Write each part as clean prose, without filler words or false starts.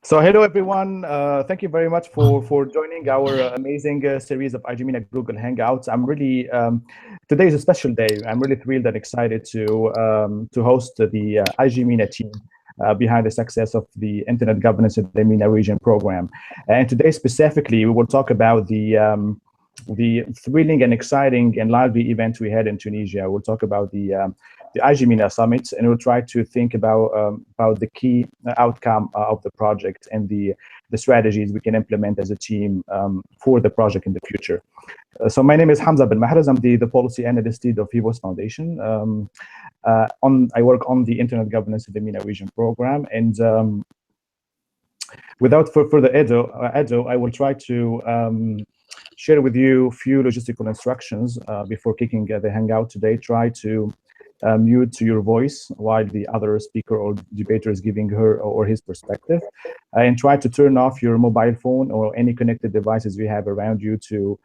So hello everyone. Thank you very much for joining our amazing series of IGmena Google Hangouts. I'm really today is a special day. I'm really thrilled and excited to host the IGmena team behind the success of the Internet Governance in the MENA region program. And today specifically, we will talk about the thrilling and exciting and lively event we had in Tunisia. We'll talk about the IGmena Summit, and we'll try to think about the key outcome of the project and the strategies we can implement as a team for the project in the future. So my name is Hamza Ben Mahrez. I'm the policy analyst lead of HIVOS Foundation. I work on the Internet Governance in the MENA region program, and without further ado, I will try to share with you a few logistical instructions before kicking the Hangout today. Try to mute your voice while the other speaker or debater is giving her or his perspective, and try to turn off your mobile phone or any connected devices you have around you to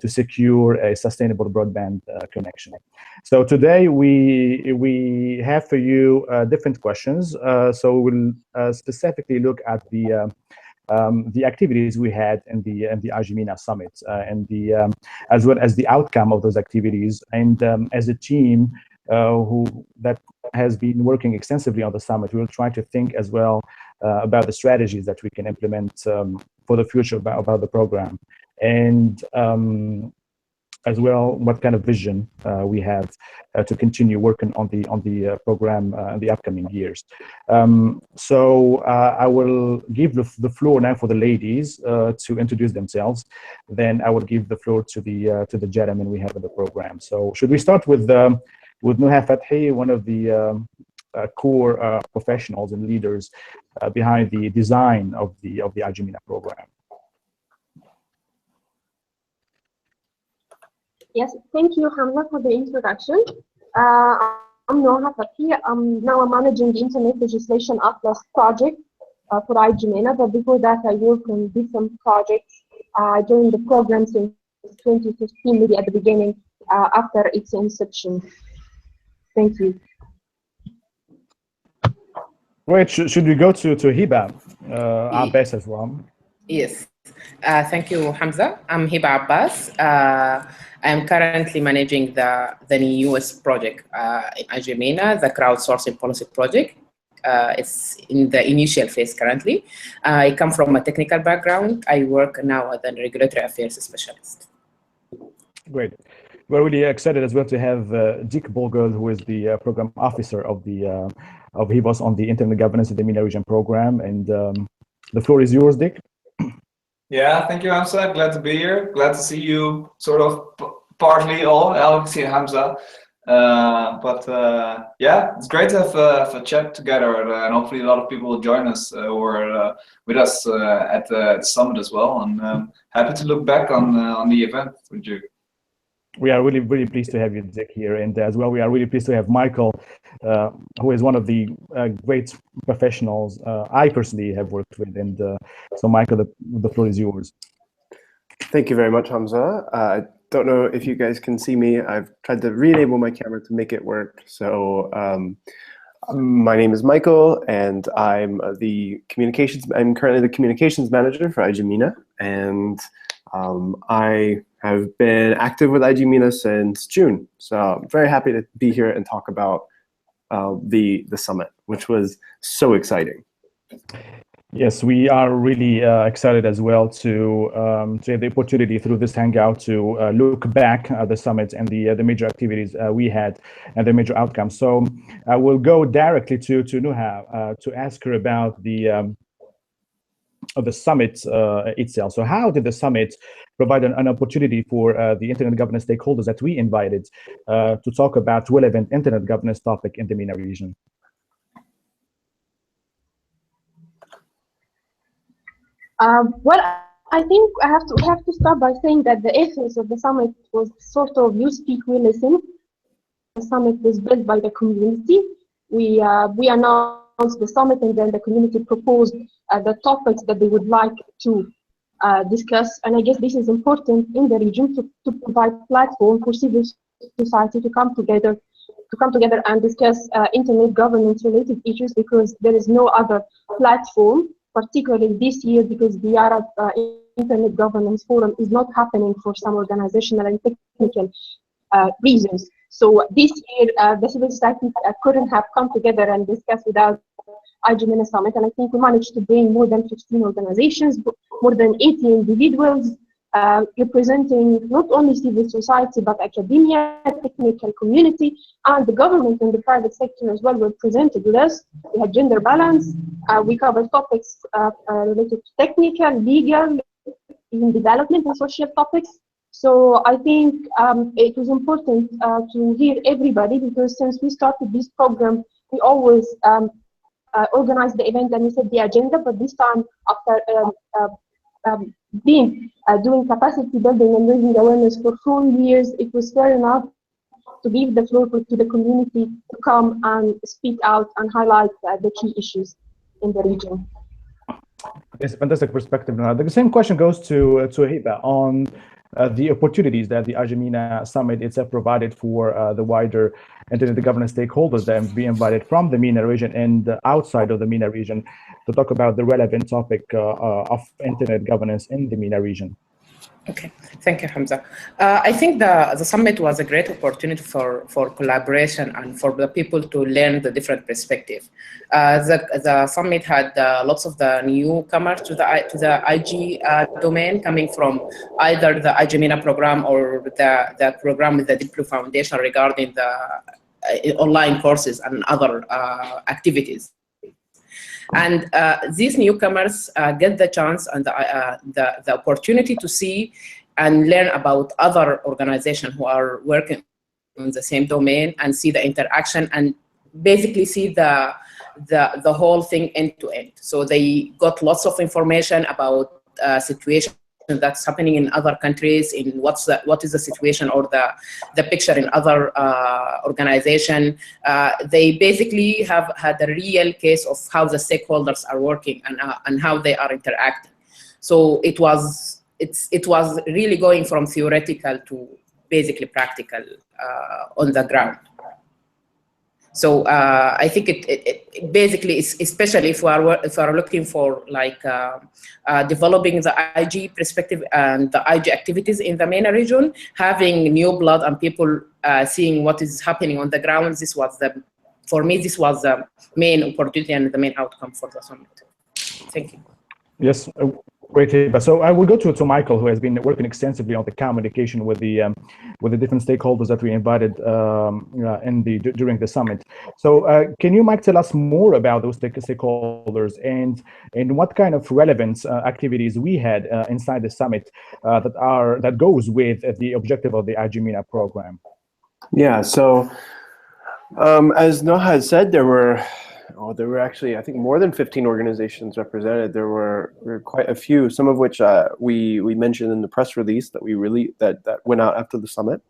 secure a sustainable broadband connection. So today we have for you different questions. So we'll specifically look at the activities we had in the IGmena Summit, and as well as the outcome of those activities. And as a team that has been working extensively on the summit, we'll try to think as well about the strategies that we can implement for the future about the program, and as well what kind of vision we have to continue working on the program in the upcoming years. So I will give the floor now for the ladies to introduce themselves. Then I will give the floor to the gentlemen we have in the program. So should we start with Nuha Fathi, one of the core professionals and leaders behind the design of the IGmena program? Yes, thank you, Hamza, for the introduction. I'm Noha Fathi. I'm managing the Internet Legislation Atlas project for IGmena, but before that I worked on different projects during the program since 2015, maybe at the beginning, after its inception. Thank you. Great. Should we go to Hiba Abbas as well? Yes. Thank you, Hamza. I'm Hiba Abbas. I'm currently managing the newest project in IGmena, the crowdsourcing policy project. It's in the initial phase currently. I come from a technical background. I work now as a regulatory affairs specialist. Great. We're really excited as well to have Dick Bogle, who is the program officer of HIVOS on the Internet Governance in the MENA region program. And the floor is yours, Dick. Yeah, thank you, Hamza. Glad to be here. Glad to see you sort of partly all. I can see Hamza. Yeah, it's great to have a chat together, and hopefully a lot of people will join us who are with us at the summit as well. And happy to look back on the event with you. We are really, really pleased to have you, Dick, here. And as well, we are really pleased to have Michael, who is one of the great professionals I personally have worked with. And so, Michael, the floor is yours. Thank you very much, Hamza. I don't know if you guys can see me. I've tried to re-enable my camera to make it work. So my name is Michael, and I'm currently the communications manager for IGmena. And I have been active with IGmena since June. So I'm very happy to be here and talk about the summit, which was so exciting. Yes, we are really excited as well to have the opportunity through this Hangout to look back at the summit and the major activities we had and the major outcomes. So I will go directly to Nuha to ask her about the summit itself. So how did the summit provide an opportunity for the internet governance stakeholders that we invited to talk about relevant internet governance topic in the MENA region? Well, I think we have to start by saying that the essence of the summit was sort of you speak, we listen. The summit was built by the community. We announced the summit, and then the community proposed the topics that they would like to discuss. And I guess this is important in the region to provide platform for civil society to come together and discuss internet governance related issues, because there is no other platform particularly this year because the Arab Internet Governance Forum is not happening for some organizational and technical reasons. So this year, the civil society couldn't have come together and discuss without IGmena Summit, and I think we managed to bring more than 15 organizations, more than 80 individuals, representing not only civil society, but academia, technical community, and the government and the private sector as well were presented with us. We had gender balance. We covered topics related to technical, legal, even development and social topics. So I think it was important to hear everybody, because since we started this program, we always organize the event and we set the agenda, but this time after doing capacity building and raising awareness for 4 years, it was fair enough to give the floor to the community to come and speak out and highlight the key issues in the region. Yes, fantastic perspective. Now, the same question goes to Hiba on the opportunities that the IGmena Summit itself provided for the wider internet governance stakeholders that be invited from the MENA region and outside of the MENA region to talk about the relevant topic of internet governance in the MENA region. Okay, thank you, Hamza. I think the summit was a great opportunity for collaboration and for the people to learn the different perspectives. The summit had lots of the newcomers to the IG domain, coming from either the IGmena program or the program with the Diplo Foundation regarding the online courses and other activities. And these newcomers get the chance and the opportunity to see and learn about other organizations who are working in the same domain, and see the interaction and basically see the whole thing end to end. So they got lots of information about situations that's happening in other countries, in what is the situation or the picture in other organization. They basically have had a real case of how the stakeholders are working and how they are interacting. So it was really going from theoretical to basically practical on the ground. So I think it basically is, especially if we are looking for like developing the IG perspective and the IG activities in the MENA region, having new blood and people seeing what is happening on the ground. For me, this was the main opportunity and the main outcome for the summit. Thank you. Yes. Great. So I will go to Michael, who has been working extensively on the communication with the different stakeholders that we invited during the summit. So can you, Mike, tell us more about those stakeholders and what kind of relevant activities we had inside the summit that goes with the objective of the IGmena program? Yeah. So as Noha has said, there were actually, I think, more than 15 organizations represented. There were quite a few, some of which we mentioned in the press release that that went out after the summit.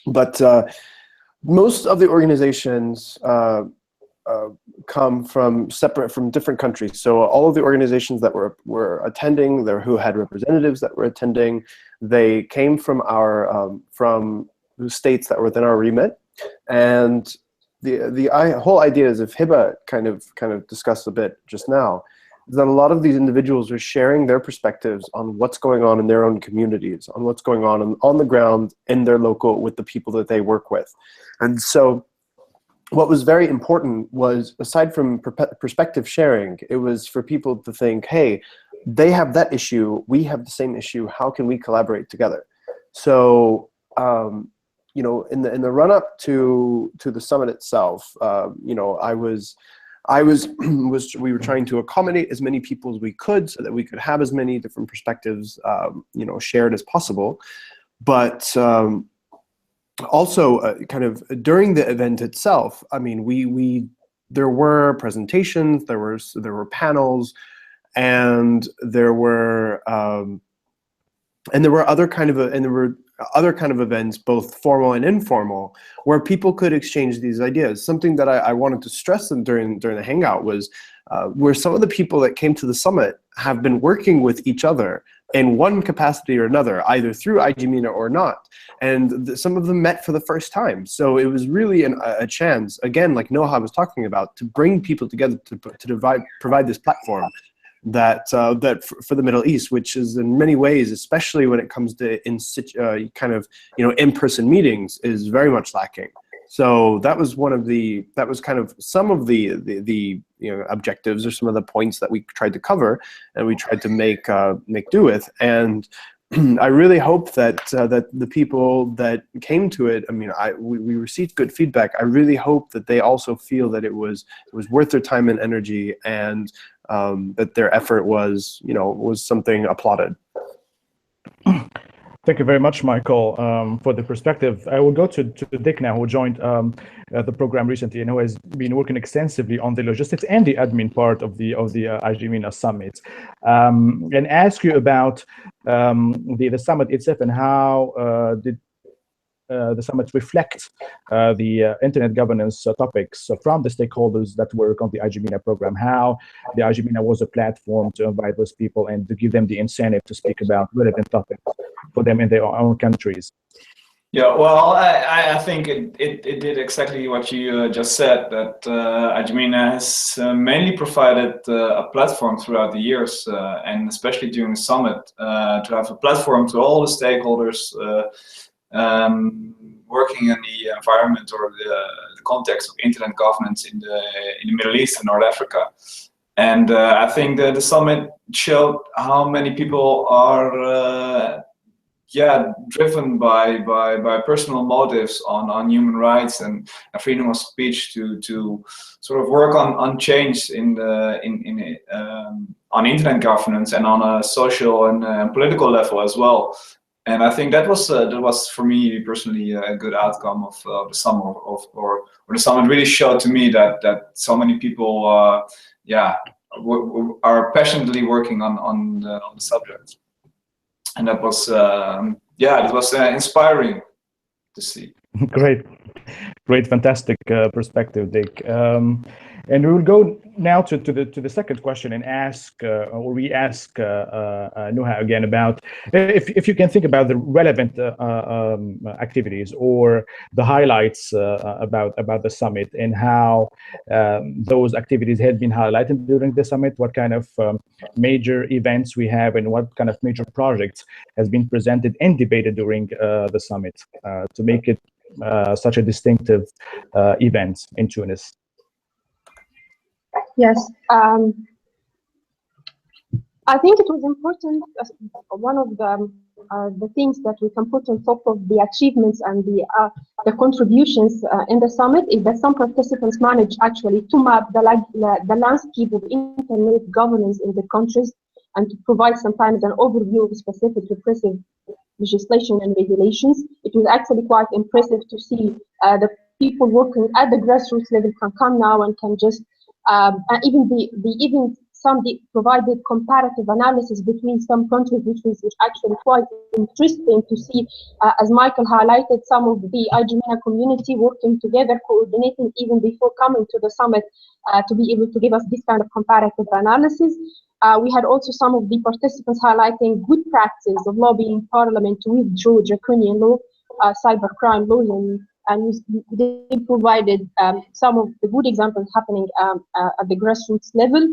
But most of the organizations come from different countries. So all of the organizations that were attending, who had representatives that were attending, they came from from states that were within our remit. And the whole idea is, if Hiba kind of discussed a bit just now, is that a lot of these individuals are sharing their perspectives on what's going on in their own communities, on what's going on the ground in their local with the people that they work with. And so what was very important was, aside from perspective sharing, it was for people to think, hey, they have that issue, we have the same issue, how can we collaborate together? So you know, in the run up to the summit itself, you know, we were trying to accommodate as many people as we could so that we could have as many different perspectives, you know, shared as possible. But also, kind of during the event itself, I mean, there were presentations, there were panels, and there were other kind of events, both formal and informal, where people could exchange these ideas. Something that I wanted to stress during the Hangout was where some of the people that came to the summit have been working with each other in one capacity or another, either through IGmena or not. And some of them met for the first time. So it was really a chance, again, like Noha was talking about, to bring people together to provide this platform. that for the Middle East, which is in many ways, especially when it comes to in-person meetings, is very much lacking. So that was kind of some of the objectives, or some of the points that we tried to cover and we tried to make do with. And I really hope that the people that came to it, I mean, we received good feedback. I really hope that they also feel that it was worth their time and energy, and that their effort was something applauded. Thank you very much, Michael, for the perspective. I will go to Dick now, who joined the program recently and who has been working extensively on the logistics and the admin part of the IGmena Summit, and ask you about the summit itself and how did the summit reflect the internet governance topics from the stakeholders that work on the IGmena program, how the IGmena was a platform to invite those people and to give them the incentive to speak about relevant topics for them in their own countries. Yeah, well, I think it did exactly what you just said, that IGmena has mainly provided a platform throughout the years, and especially during the summit, to have a platform to all the stakeholders working in the environment or the context of internet governance in the Middle East and North Africa. And I think that the summit showed how many people are driven by personal motives on human rights and freedom of speech to sort of work on change on internet governance and on a social and political level as well. And I think that was for me personally a good outcome of the summer, or the summit really showed to me that so many people are passionately working on the subject. And that was inspiring to see. Great, fantastic perspective, Dick. And we will go now to the second question and ask, or we ask Nuha again about if you can think about the relevant activities or the highlights about the summit, and how those activities had been highlighted during the summit, what kind of major events we have, and what kind of major projects has been presented and debated during the summit to make it such a distinctive event in Tunis. Yes, I think it was important. One of the things that we can put on top of the achievements and the contributions in the summit is that some participants managed actually to map the landscape of internet governance in the countries, and to provide sometimes an overview of specific repressive legislation and regulations. It was actually quite impressive to see the people working at the grassroots level can come now and can just some provided comparative analysis between some countries, which is actually quite interesting to see. As Michael highlighted, some of the IGmena community working together, coordinating even before coming to the summit to be able to give us this kind of comparative analysis. We had also some of the participants highlighting good practice of lobbying Parliament to withdraw draconian law, cybercrime laws, and they provided some of the good examples happening at the grassroots level.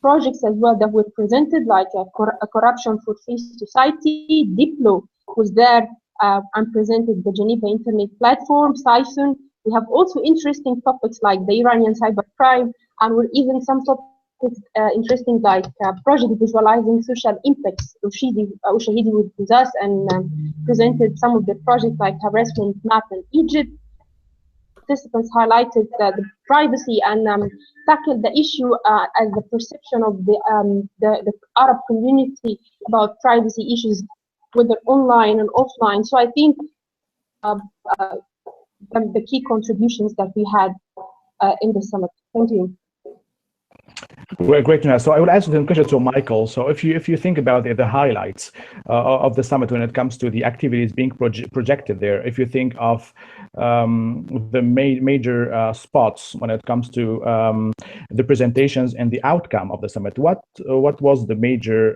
Projects as well that were presented, like a corruption for free society. Diplo was there and presented the Geneva Internet Platform, Siphon. We have also interesting topics like the Iranian cybercrime, and we're even some topics interesting like project visualizing social impacts. Ushahidi was with us and presented some of the projects like harassment map in Egypt. Participants highlighted the privacy and tackled the issue as the perception of the Arab community about privacy issues, whether online and offline. So I think the key contributions that we had in the summit. Thank you. Great to know. So I will ask the question to Michael. So if you think about the highlights of the summit when it comes to the activities being projected there, if you think of the major spots when it comes to the presentations and the outcome of the summit, what was the major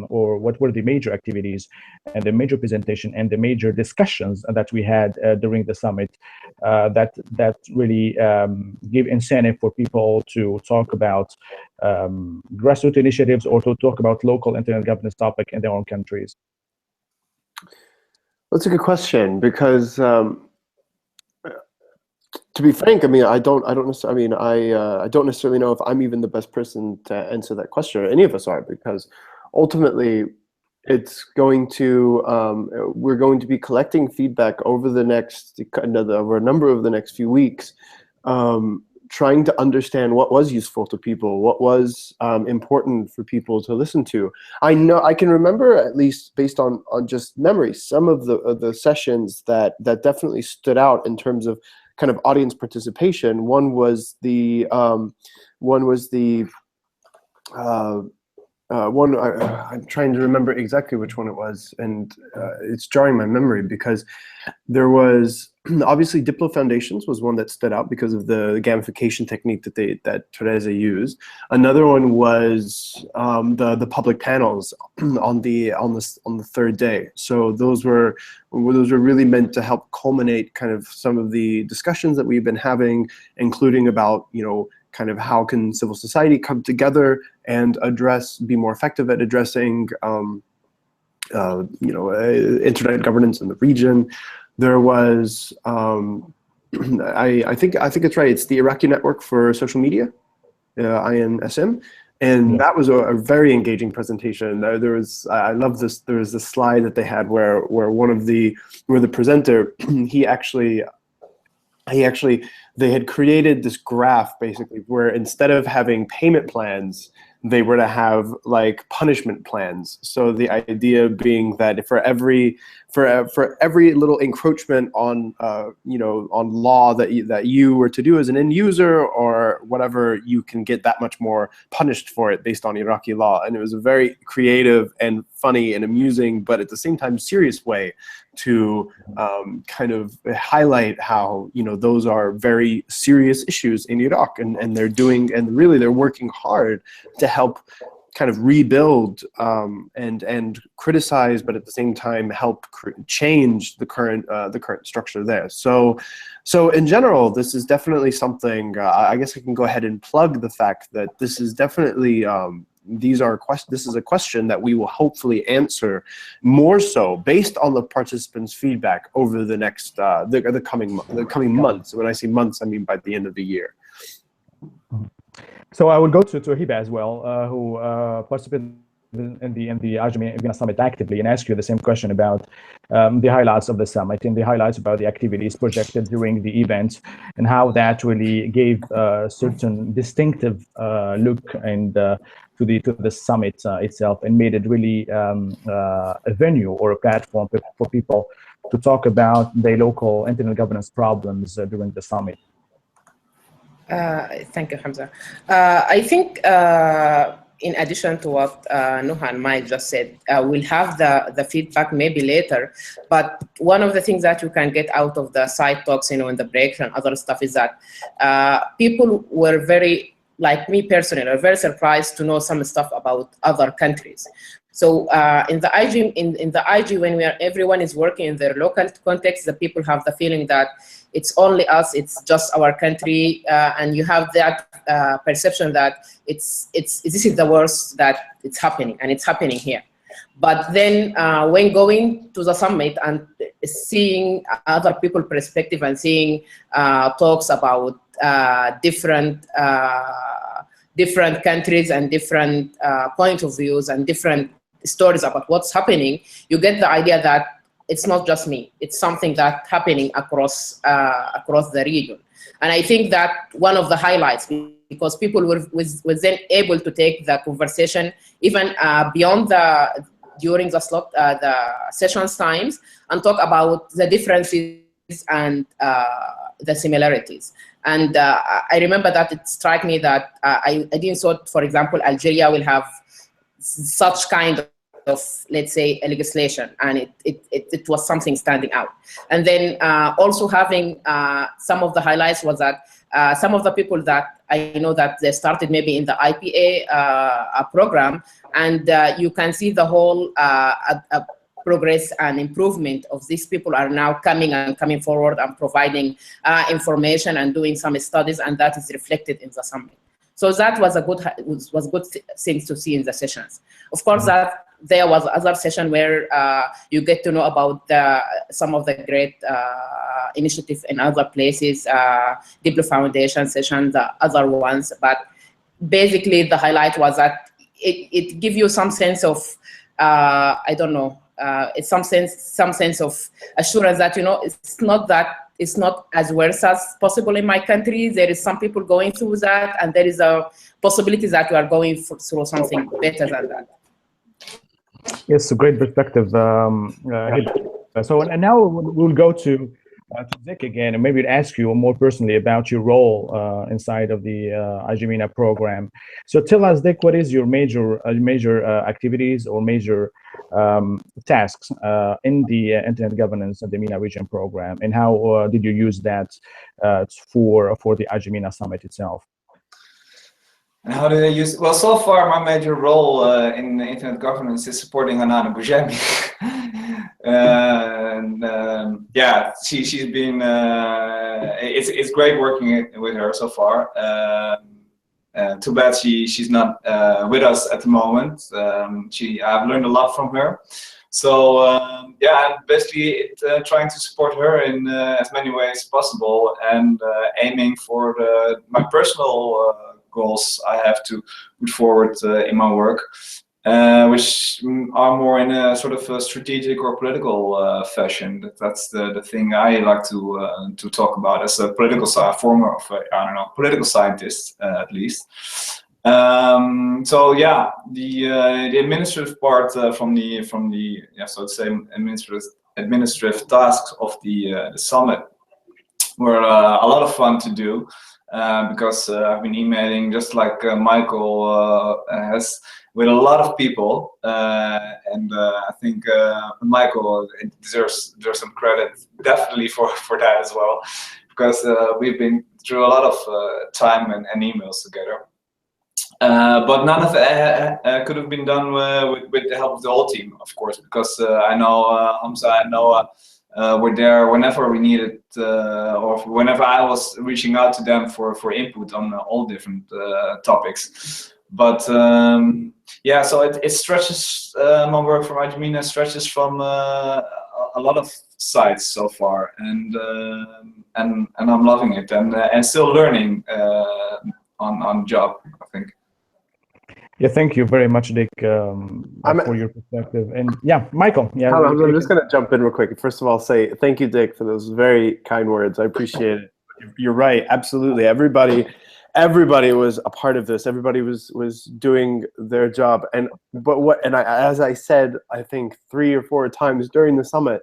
or what were the major activities and the major presentation and the major discussions that we had during the summit that really give incentive for people to talk about grassroots initiatives or to talk about local internet governance topic in their own countries? That's a good question, because to be frank, I mean, I don't necessarily know if I'm even the best person to answer that question, or any of us are, because ultimately it's going to we're going to be collecting feedback over the next over a number of the next few weeks, trying to understand what was useful to people, what was important for people to listen to. I know I can remember, at least based on just memory, some of the sessions that definitely stood out in terms of kind of audience participation. One was the I'm trying to remember exactly which one it was, and it's jarring my memory, because there was obviously Diplo Foundations was one that stood out because of the gamification technique that Teresa used. Another one was the public panels on the third day. So those were really meant to help culminate kind of some of the discussions that we've been having, including about, you know, kind of how can civil society come together and be more effective at addressing internet governance in the region. There was I think it's right, it's the Iraqi Network for Social Media, INSM, and that was a very engaging presentation. I love this. There was this slide that they had where the presenter they had created this graph, basically, where instead of having payment plans, they were to have like punishment plans. So the idea being that for every little encroachment on on law that you were to do as an end user or whatever, you can get that much more punished for it based on Iraqi law. And it was a very creative and funny and amusing, but at the same time serious way to kind of highlight how, you know, those are very serious issues in Iraq, and they're working hard to help kind of rebuild and criticize, but at the same time help change the current structure there. So in general, this is definitely something. I guess I can go ahead and plug the fact that this is definitely this is a question that we will hopefully answer more so based on the participants' feedback over the next the coming months. When I say months, I mean by the end of the year. So I will go to Hiba as well, who participated in the IGmena Summit actively, and ask you the same question about the highlights of the summit and the highlights about the activities projected during the event, and how that really gave a certain distinctive look and to the summit itself, and made it really a venue or a platform for people to talk about their local internet governance problems during the summit. Thank you, Hamza. I think in addition to what Nuha and Mike just said, we'll have the feedback maybe later, but one of the things that you can get out of the side talks, you know, in the breaks and other stuff is that people were very, like me personally, are very surprised to know some stuff about other countries. So in the IG, when everyone is working in their local context, the people have the feeling that it's only us, it's just our country, and you have that perception that this is the worst that it's happening, and it's happening here. But then when going to the summit and seeing other people's perspective and seeing talks about different countries and different point of views and different stories about what's happening, you get the idea that it's not just me. It's something that's happening across the region. And I think that one of the highlights, because people were then able to take the conversation even beyond during the sessions times, and talk about the differences and the similarities. And I remember that it struck me that I didn't thought, for example, Algeria will have such kind of, let's say, a legislation, and it was something standing out. And then also having some of the highlights was that some of the people that I know that they started maybe in the IPA program, and you can see the whole progress and improvement of these people are now coming forward and providing information and doing some studies, and that is reflected in the summit. So that was a good thing to see in the sessions. Of course, that there was other session where you get to know about some of the great initiatives in other places, Diplo Foundation session, the other ones. But basically, the highlight was that it gives you some sense of, I don't know, it's some sense of assurance that, it's not as worse as possible in my country. There is some people going through that, and there is a possibility that we are going through something better than that. Yes, a great perspective. So, and now we'll go to Dick again, and maybe ask you more personally about your role inside of the IGmena program. So tell us, Dick, what is your major activities or major tasks in the Internet Governance and the MENA region program, and how did you use that for the IGmena Summit itself? And how do they use? Well, so far my major role in internet governance is supporting Anana Boujemi. Yeah, she's been. It's great working with her so far. Too bad she's not with us at the moment. I've learned a lot from her. So yeah, basically trying to support her in as many ways as possible, and aiming for my personal goals I have to put forward in my work, which are more in a sort of a strategic or political fashion. That's the thing I like to talk about as a political former of I don't know, political scientist at least. So yeah, the administrative part from the so to say administrative tasks of the summit were a lot of fun to do. Because I've been emailing just like Michael has with a lot of people, and I think Michael deserves some credit definitely for that as well, because we've been through a lot of time and emails together. But none of it could have been done with the help of the whole team, of course, because I know Hamza and Noah were there whenever we needed, or whenever I was reaching out to them for input on all different topics. But yeah, so it stretches, my work from IGmena stretches from a lot of sides so far, and I'm loving it, and still learning on job, I think. Yeah, thank you very much, Dick, for your perspective. And yeah, Michael. Yeah, I'm just going to jump in real quick. First of all, say thank you, Dick, for those very kind words. I appreciate it. You're right, absolutely. Everybody was a part of this. Everybody was doing their job. As I said, I think 3 or 4 times during the summit,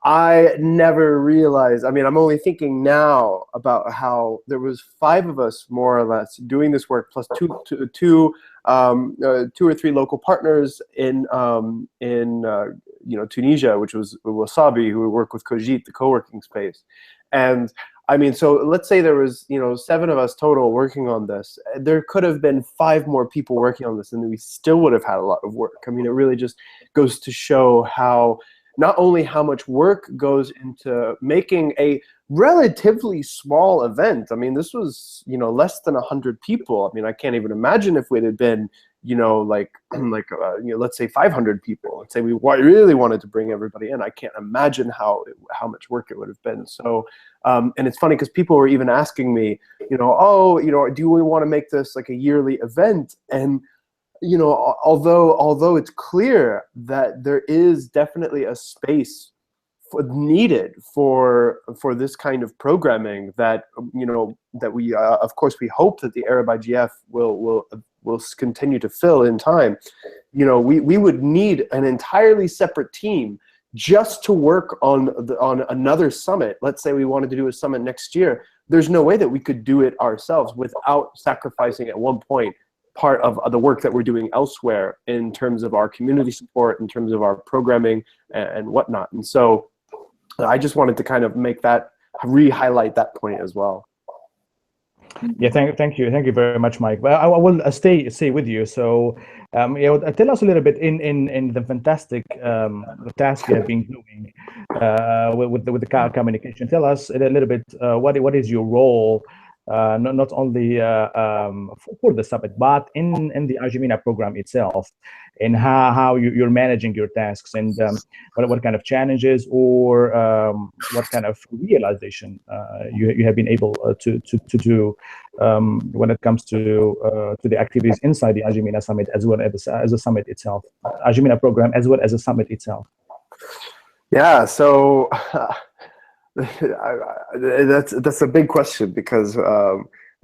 I never realized. I mean, I'm only thinking now about how there was 5 of us more or less doing this work, plus two or three local partners in Tunisia, which was Wasabi, who work with Kojit, the co-working space. And I mean, so let's say there was 7 of us total working on this. There could have been 5 more people working on this, and we still would have had a lot of work. I mean, it really just goes to show how not only how much work goes into making a relatively small event. I mean, this was, less than 100 people. I mean, I can't even imagine if it had been, let's say 500 people. Let's say we really wanted to bring everybody in. I can't imagine how much work it would have been. So, and it's funny because people were even asking me, do we want to make this like a yearly event? And although it's clear that there is definitely a space needed for this kind of programming, that that we of course we hope that the Arab IGF will continue to fill in time. We would need an entirely separate team just to work on another summit. Let's say we wanted to do a summit next year. There's no way that we could do it ourselves without sacrificing at one point part of the work that we're doing elsewhere in terms of our community support, in terms of our programming and whatnot. And so I just wanted to kind of re-highlight that point as well. Yeah, thank you very much, Mike. Well, I will stay with you. So, tell us a little bit in the fantastic task you have been doing with the communication. Tell us a little bit what is your role not only for the summit, but in the IGmena program itself, and how you're managing your tasks, and what kind of challenges or what kind of realization you have been able to do when it comes to the activities inside the IGmena Summit, as well as the summit itself, IGmena program, as well as the summit itself. Yeah, so that's a big question, because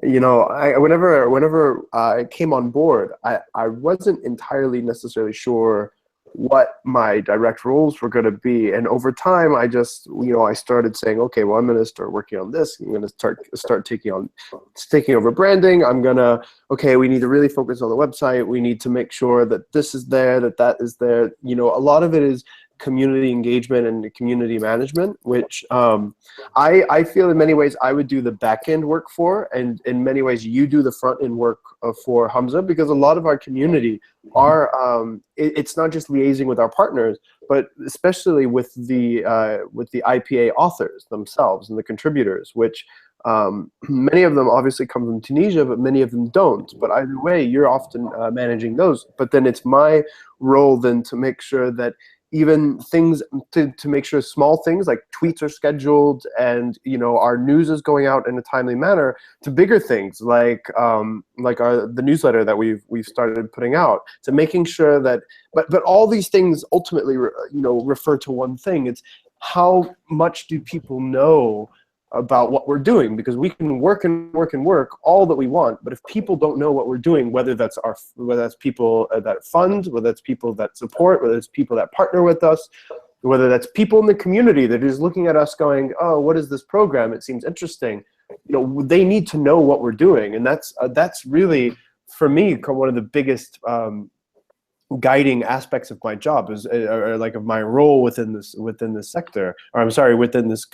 you know, whenever I came on board, I wasn't entirely necessarily sure what my direct roles were going to be, and over time I just, you know, I started saying, okay, well, I'm going to start working on this, I'm going to start taking over branding, I'm gonna, okay, we need to really focus on the website, we need to make sure that this is there, that is there. You know, a lot of it is community engagement and community management, which I feel in many ways I would do the back end work for, and in many ways you do the front end work for, Hamza, because a lot of our community are it's not just liaising with our partners, but especially with the IPA authors themselves and the contributors, which many of them obviously come from Tunisia, but many of them don't. But either way, you're often managing those. But then it's my role then to make sure that even things, to make sure small things like tweets are scheduled, and, you know, our news is going out in a timely manner, to bigger things like the newsletter that we've started putting out, to making sure that, but all these things ultimately, you know, refer to one thing. It's how much do people know about what we're doing, because we can work and work and work all that we want, but if people don't know what we're doing, whether that's people that fund, whether that's people that support, whether it's people that partner with us, whether that's people in the community that is looking at us going, oh, what is this program? It seems interesting. You know, they need to know what we're doing, and that's really, for me, one of the biggest guiding aspects of my job, is or like of my role within this sector, or I'm sorry, within this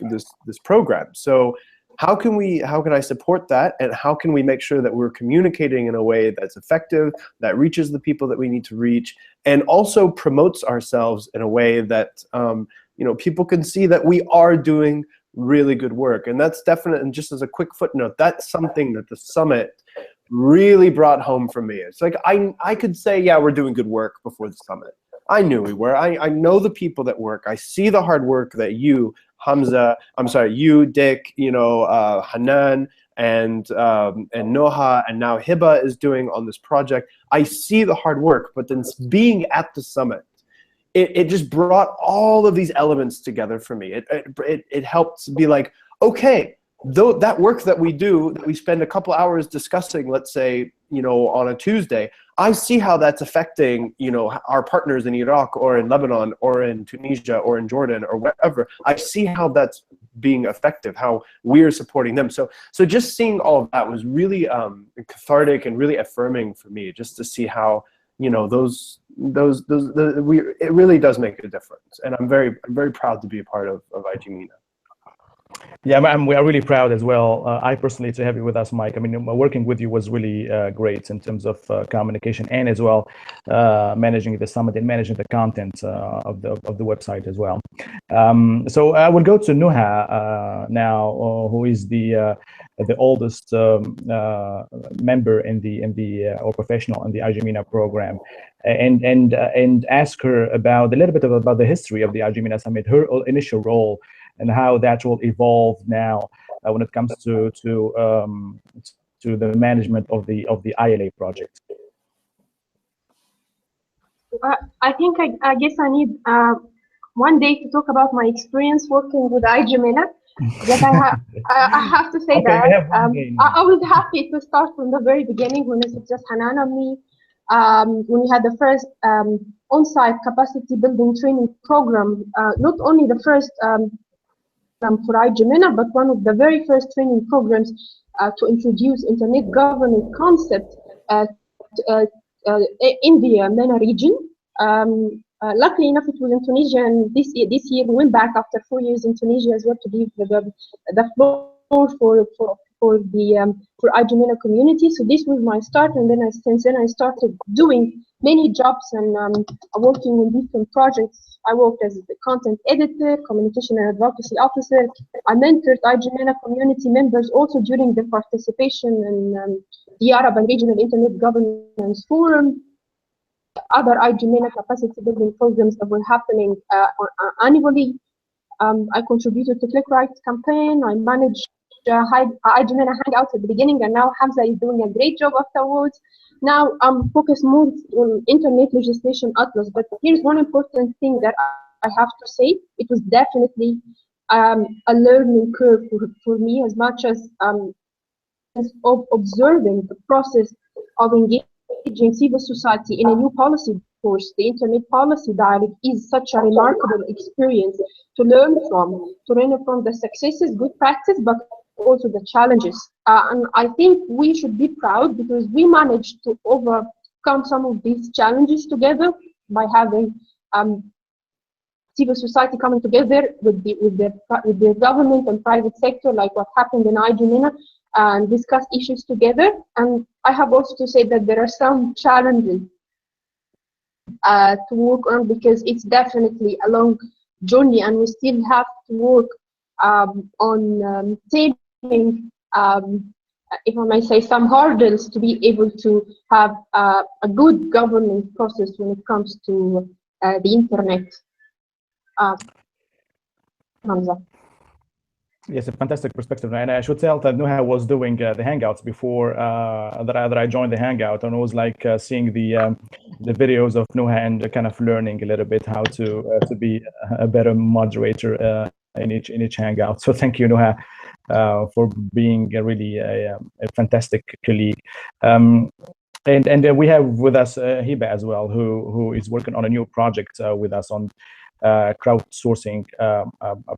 program. So how can I support that, and how can we make sure that we're communicating in a way that's effective, that reaches the people that we need to reach, and also promotes ourselves in a way that you know, people can see that we are doing really good work. And that's definite. And just as a quick footnote, that's something that the summit really brought home for me. It's like I could say, yeah, we're doing good work before the summit. I knew we were. I know the people that work. I see the hard work that you, Hamza, you, Dick, you know, Hanan, and Noha, and now Hiba is doing on this project. I see the hard work, but then being at the summit, it just brought all of these elements together for me. It helped be like, okay, though that work that we do, that we spend a couple hours discussing, let's say, you know, on a Tuesday, I see how that's affecting, you know, our partners in Iraq or in Lebanon or in Tunisia or in Jordan or wherever. I see how that's being effective, how we're supporting them. So just seeing all of that was really cathartic and really affirming for me, just to see how, you know, it really does make a difference. And I'm very proud to be a part of IGmena. Yeah, we are really proud as well. I personally, to have you with us, Mike. I mean, working with you was really great in terms of communication, and as well managing the summit and managing the content of the website as well. So I will go to Nuha now, who is the oldest member in the or professional in the IGmena program, and ask her about a little bit about the history of the IGmena Summit, her initial role, and how that will evolve now when it comes to the management of the ILA project. I think I guess I need one day to talk about my experience working with IGmena. But I have to say that I was happy to start from the very beginning, when it was just Hanan and me, when we had the first on-site capacity building training program, not only the first for IGmena, but one of the very first training programs to introduce internet governance concept in the MENA region. Luckily enough, it was in Tunisia, and this year we went back after 4 years in Tunisia as well to give the floor for for the for IGmena community. So this was my start, and then since then I started doing many jobs and working on different projects. I worked as a content editor, communication and advocacy officer. I mentored IGmena community members also during the participation in the Arab and Regional Internet Governance Forum, other IGmena capacity building programs that were happening annually. I contributed to Click Right campaign. I managed IGmena Hangouts at the beginning, and now Hamza is doing a great job afterwards. Now I'm focused more on Internet Legislation Atlas, but here's one important thing that I have to say. It was definitely a learning curve for me, as much as of observing the process of engaging civil society in a new policy course. The Internet Policy Dialogue is such a remarkable experience to learn from the successes, good practice, but also the challenges. And I think we should be proud because we managed to overcome some of these challenges together by having civil society coming together with the government and private sector, like what happened in IGmena, and discuss issues together. And I have also to say that there are some challenges to work on, because it's definitely a long journey, and we still have to work on taming, if I may say, some hurdles to be able to have a good governance process when it comes to the internet. Hamza. Yes, a fantastic perspective. And I should tell that Nuha was doing the Hangouts before that I joined the Hangout, and it was like seeing the videos of Nuha and kind of learning a little bit how to be a better moderator in each Hangout. So thank you, Nuha, for being really a fantastic colleague. And we have with us Hiba as well, who is working on a new project with us on crowdsourcing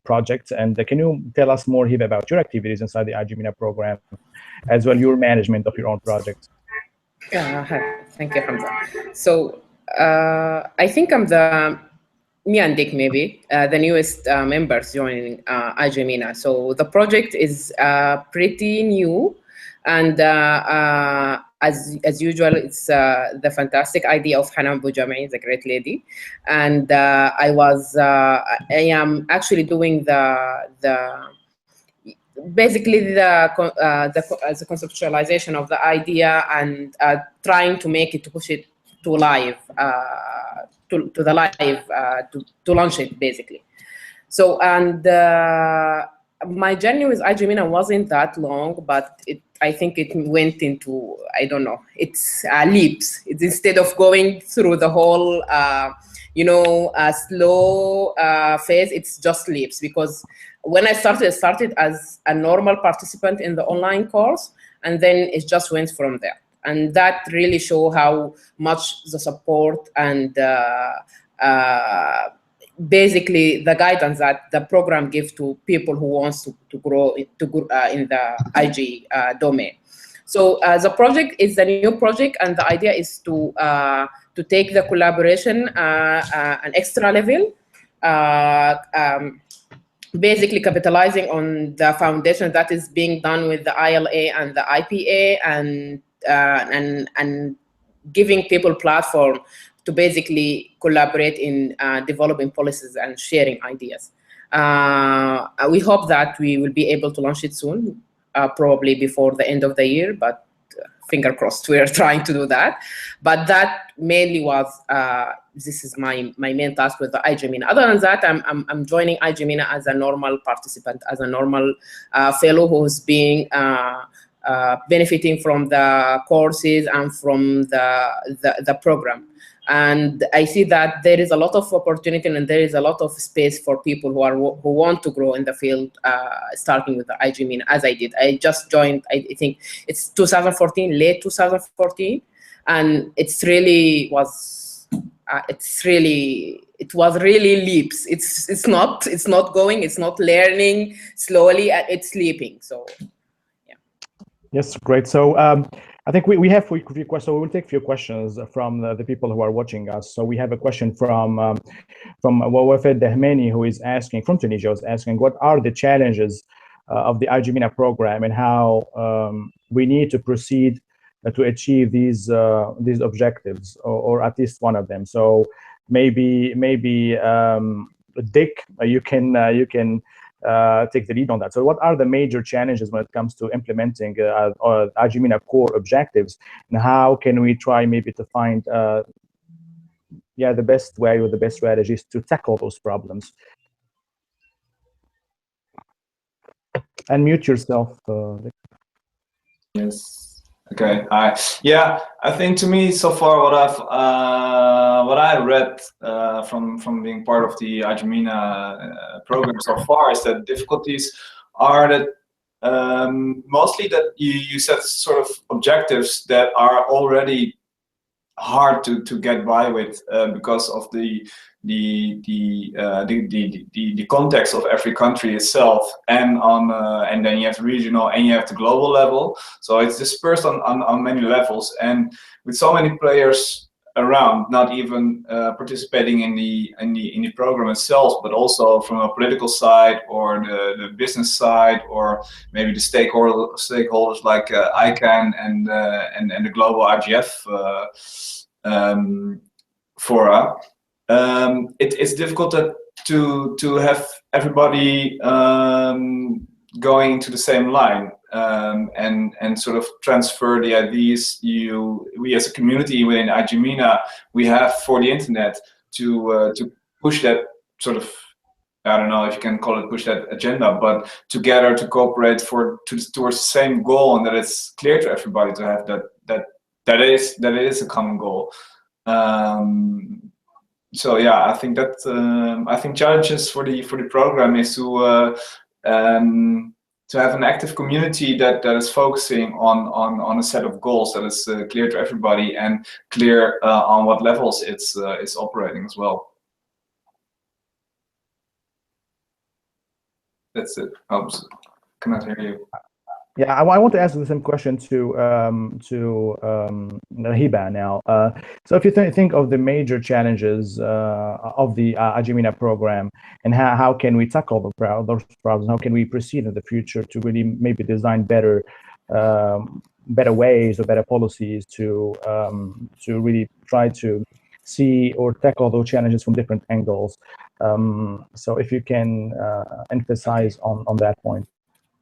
project. And can you tell us more, Hiba, about your activities inside the IGmena program, as well your management of your own projects? Thank you, Hamza. So I think I'm me and Dick, maybe the newest members joining IGmena. So the project is pretty new, and as usual, it's the fantastic idea of Hanan Boujamei, the great lady, and I am actually doing basically the conceptualization of the idea and trying to make it, to push it to live, to the live, to launch it basically. So, and my journey with IGmena wasn't that long, but I think it went into, I don't know, it's leaps. It's instead of going through the whole, slow phase, it's just leaps. Because when I started as a normal participant in the online course, and then it just went from there. And that really show how much the support and basically the guidance that the program gives to people who wants to grow in the IG domain. So the project is a new project, and the idea is to take the collaboration an extra level, basically capitalizing on the foundation that is being done with the ILA and the IPA, and giving people platform to basically collaborate in developing policies and sharing ideas. We hope that we will be able to launch it soon, probably before the end of the year, but finger crossed, we are trying to do that. But that mainly was, this is my main task with the IGmena. Other than that, I'm joining IGmena as a normal participant, as a normal fellow who's being benefiting from the courses and from the program. And I see that there is a lot of opportunity and there is a lot of space for people who want to grow in the field, starting with the IGmena, as I did. I just joined, I think it's 2014, late 2014, and it was really leaps. It's not going, it's not learning slowly, it's leaping. So yeah. Yes, great. So I think we have a few questions. So we will take a few questions from the people who are watching us. So we have a question from Wafed Dahmani, who is asking, from Tunisia, is asking, what are the challenges of the IGmena program and how we need to proceed to achieve these objectives, or at least one of them. So maybe Dick, you can take the lead on that. So what are the major challenges when it comes to implementing IGmena core objectives, and how can we try maybe to find the best way or the best strategies to tackle those problems? Unmute yourself. Yes. Okay. Yeah, I think to me so far what I read from being part of the IGmena program so far is that difficulties are that mostly that you set sort of objectives that are already hard to get by with because of the context of every country itself, and then you have the regional and you have the global level. So it's dispersed on many levels, and with so many players around, not even participating in the program itself, but also from a political side or the business side, or maybe the stakeholders like ICANN and the global IGF fora. It's difficult to have everybody going to the same line and sort of transfer the ideas we as a community within IGmena we have for the internet to push that sort of, I don't know if you can call it push that agenda, but together to cooperate towards the same goal, and that it's clear to everybody to have that it is a common goal. So yeah, I think that I think challenges for the program is to have an active community that is focusing on a set of goals that is clear to everybody and clear on what levels it's operating as well. That's it. I cannot hear you. Yeah, I want to ask the same question to Hiba now. So if you think of the major challenges of the IGmena program, and how can we tackle those problems? How can we proceed in the future to really maybe design better ways or better policies to really try to see or tackle those challenges from different angles? So if you can emphasize on that point.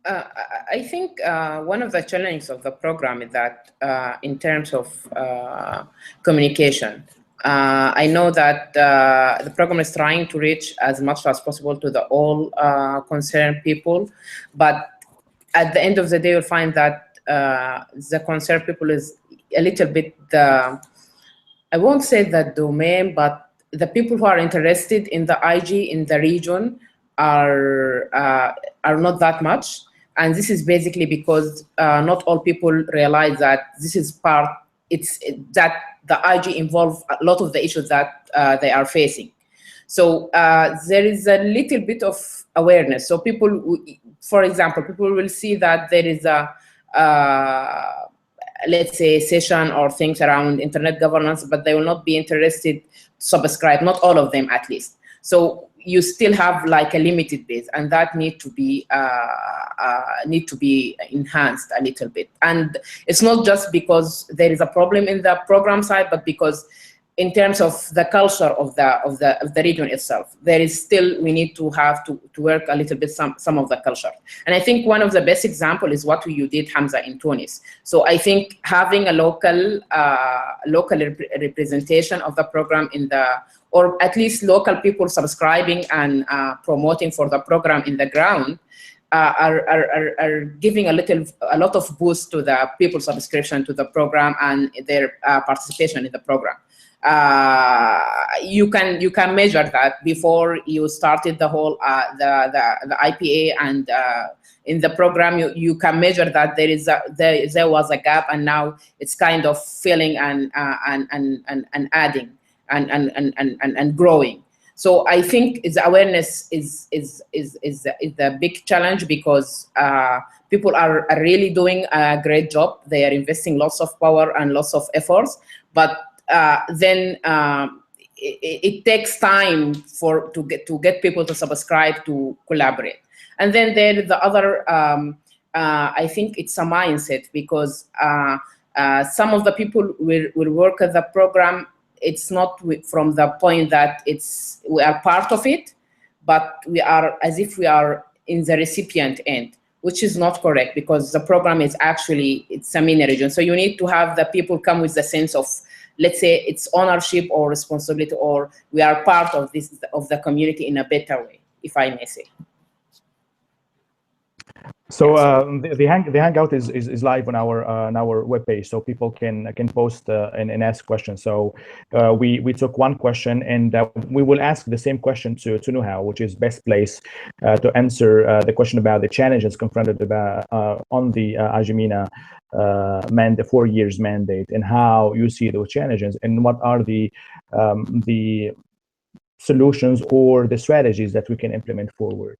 I think one of the challenges of the program is that in terms of communication, I know that the program is trying to reach as much as possible to all concerned people, but at the end of the day, you'll find that the concerned people is a little bit I won't say the domain, but the people who are interested in the IG in the region are not that much. And this is basically because not all people realize that this is that the IG involves a lot of the issues that they are facing. So there is a little bit of awareness. So people, for example, people will see that there is a, let's say, session or things around internet governance, but they will not be interested to subscribe, not all of them at least. So you still have like a limited base, and that need to be enhanced a little bit. And it's not just because there is a problem in the program side, but because in terms of the culture of the region itself, there is still, we need to have to work a little bit some of the culture. And I think one of the best example is what you did, Hamza, in Tunis. So I think having a local representation of the program or at least local people subscribing and promoting for the program in the ground are giving a lot of boost to the people subscription to the program and their participation in the program. You can measure that before you started the whole the IPA, and in the program you can measure that there was a gap, and now it's kind of filling and adding and growing. So I think the awareness is the big challenge, because people are really doing a great job. They are investing lots of power and lots of efforts, but then it takes time to get people to subscribe, to collaborate. And then there is the other, I think it's a mindset, because some of the people will work at the program. It's not from the point that we are part of it, but we are as if we are in the recipient end, which is not correct, because the program is actually, it's a MENA region. So you need to have the people come with the sense of, let's say, it's ownership or responsibility, or we are part of this, of the community in a better way, if I may say. So the Hangout is live on our webpage, so people can post and ask questions. So we took one question, and we will ask the same question to Nuha, which is best place to answer the question about the challenges confronted about on the IGmena 4 years mandate, and how you see those challenges, and what are the solutions or the strategies that we can implement forward.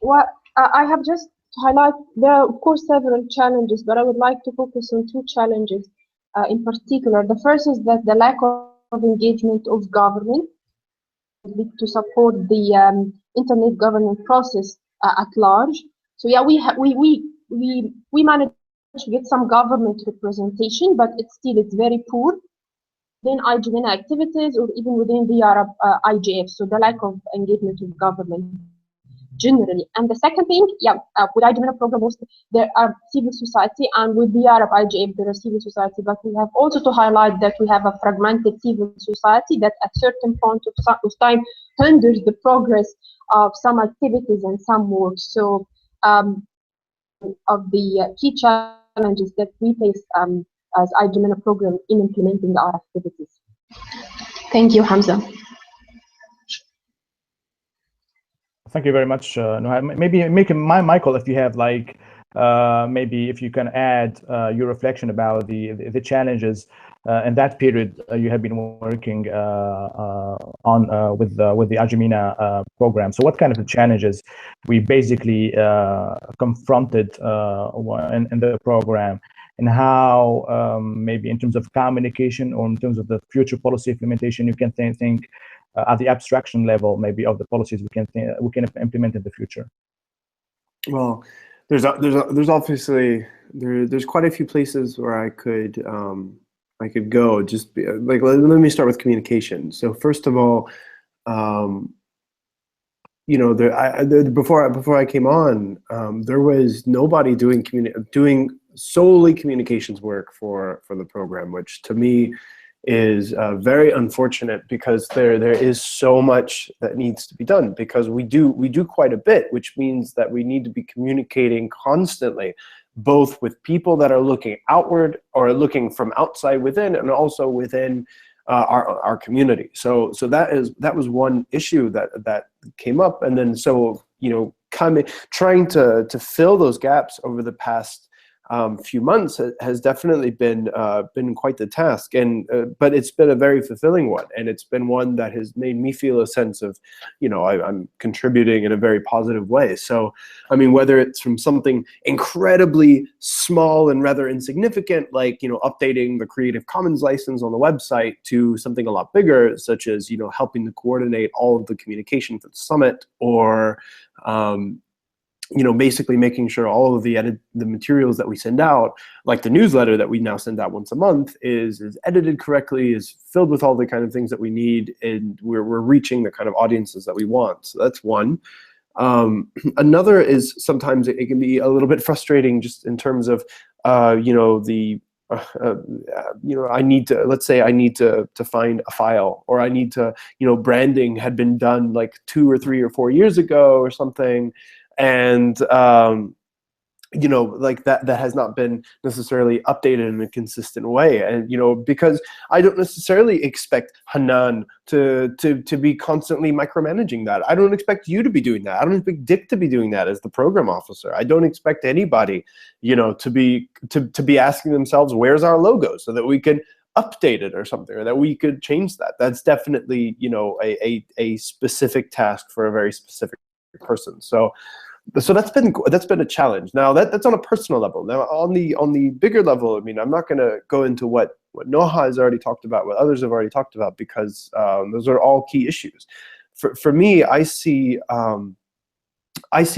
Well, I have just highlighted, there are of course several challenges, but I would like to focus on two challenges in particular. The first is that the lack of engagement of government to support the internet governance process at large. So yeah, we managed to get some government representation, but it's very poor within IGmena activities or even within the Arab IGF. So the lack of engagement with government generally. And the second thing, with IGmena program, there are civil society, and with the Arab IGF, there are civil society, but we have also to highlight that we have a fragmented civil society that at certain point of time hinders the progress of some activities and some work. So of the key challenges that we face as IGmena program in implementing our activities. Thank you, Hamza. Thank you very much, Nuha. Maybe Michael, if you have like, maybe if you can add your reflection about the challenges in that period you have been working on with the IGmena program. So what kind of challenges we basically confronted in the program, and how maybe in terms of communication or in terms of the future policy implementation, you can think at the abstraction level, maybe of the policies we can implement in the future. Well, there's obviously there's quite a few places where I could go. Just like let me start with communication. So first of all, you know, before I came on, there was nobody doing solely communications work for the program, which to me is very unfortunate, because there is so much that needs to be done, because we do quite a bit, which means that we need to be communicating constantly, both with people that are looking outward or looking from outside within, and also within our community. So that was one issue that came up, and then so, you know, trying to fill those gaps over the past few months has definitely been quite the task, and but it's been a very fulfilling one, and it's been one that has made me feel a sense of, you know, I'm contributing in a very positive way. So I mean, whether it's from something incredibly small and rather insignificant, like, you know, updating the Creative Commons license on the website, to something a lot bigger, such as, you know, helping to coordinate all of the communication for the summit, or you know, basically making sure all of the materials that we send out, like the newsletter that we now send out once a month, is edited correctly, is filled with all the kind of things that we need, and we're reaching the kind of audiences that we want. So that's one. Another is sometimes it can be a little bit frustrating, just in terms of, you know, you know, I need to, let's say I need to find a file, or I need to, you know, branding had been done like 2 or 3 or 4 years ago or something. And you know, like that has not been necessarily updated in a consistent way. And, you know, because I don't necessarily expect Hanan to be constantly micromanaging that. I don't expect you to be doing that. I don't expect Dick to be doing that as the program officer. I don't expect anybody, you know, to be asking themselves, where's our logo, so that we can update it or something, or that we could change that. That's definitely, you know, a specific task for a very specific person. So that's been a challenge. Now that's on a personal level. Now on the bigger level, I mean, I'm not going to go into what Noha has already talked about, what others have already talked about, because those are all key issues. for me, I see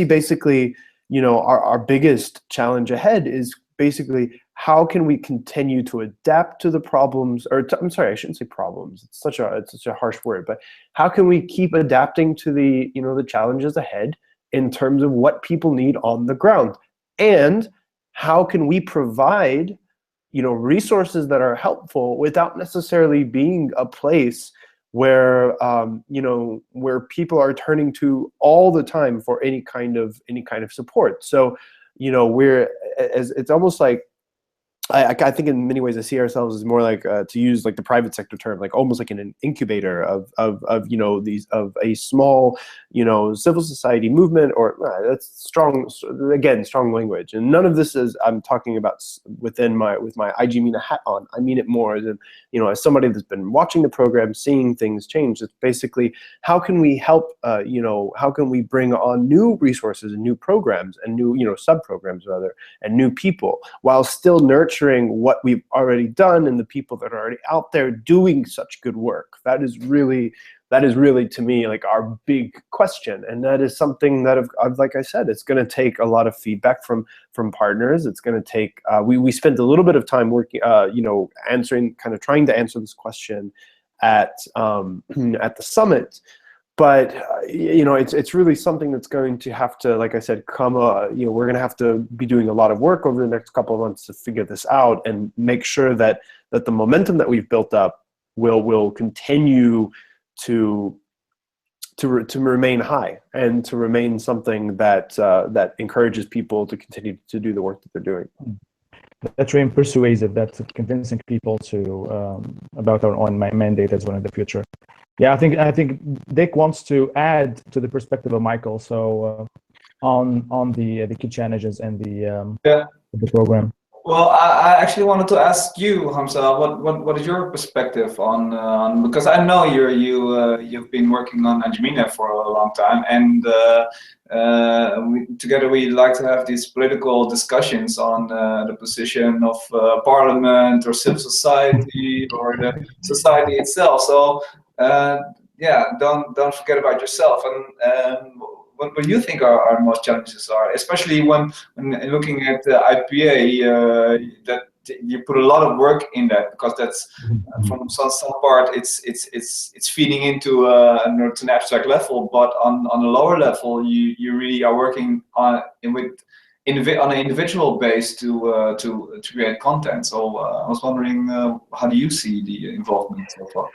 basically, our biggest challenge ahead is basically how can we continue to adapt to the problems, or I'm sorry, I shouldn't say problems. It's such a harsh word, but how can we keep adapting to the the challenges ahead in terms of what people need on the ground, and how can we provide resources that are helpful without necessarily being a place where where people are turning to all the time for any kind of support. So it's almost like I think in many ways I see ourselves as more like to use like the private sector term, like almost like an incubator of a small civil society movement, or that's strong language, and none of this is I'm talking about with my IGmena hat on. I mean it more as as somebody that's been watching the program, seeing things change. It's basically how can we help how can we bring on new resources and new programs and new sub programs rather, and new people, while still nurturing what we've already done and the people that are already out there doing such good work. That is really to me like our big question, and that is something that I've like I said, it's going to take a lot of feedback from partners. It's going to take we spent a little bit of time working trying to answer this question at the summit. But it's really something that's going to have to, like I said, come. We're going to have to be doing a lot of work over the next couple of months to figure this out and make sure that the momentum that we've built up will continue to remain high, and to remain something that encourages people to continue to do the work that they're doing. That's really persuasive. That's convincing people to about our own mandate as well in the future. Yeah, I think Dick wants to add to the perspective of Michael. So on the key challenges and the program. Well, I actually wanted to ask you, Hamza, what is your perspective on because I know you've been working on IGmena for a long time, and together we like to have these political discussions on the position of parliament or civil society or the society itself. So don't forget about yourself, and what do you think our most challenges are, especially when looking at the IPA, that you put a lot of work in that, because that's from some part it's feeding into an abstract level, but on a lower level you really are working on an individual base to create content. So I was wondering, how do you see the involvement so far?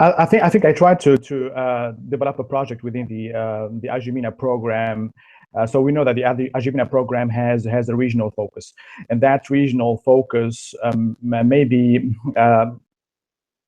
I think I tried to develop a project within the IGmena program. So we know that the IGmena program has a regional focus, and that regional focus maybe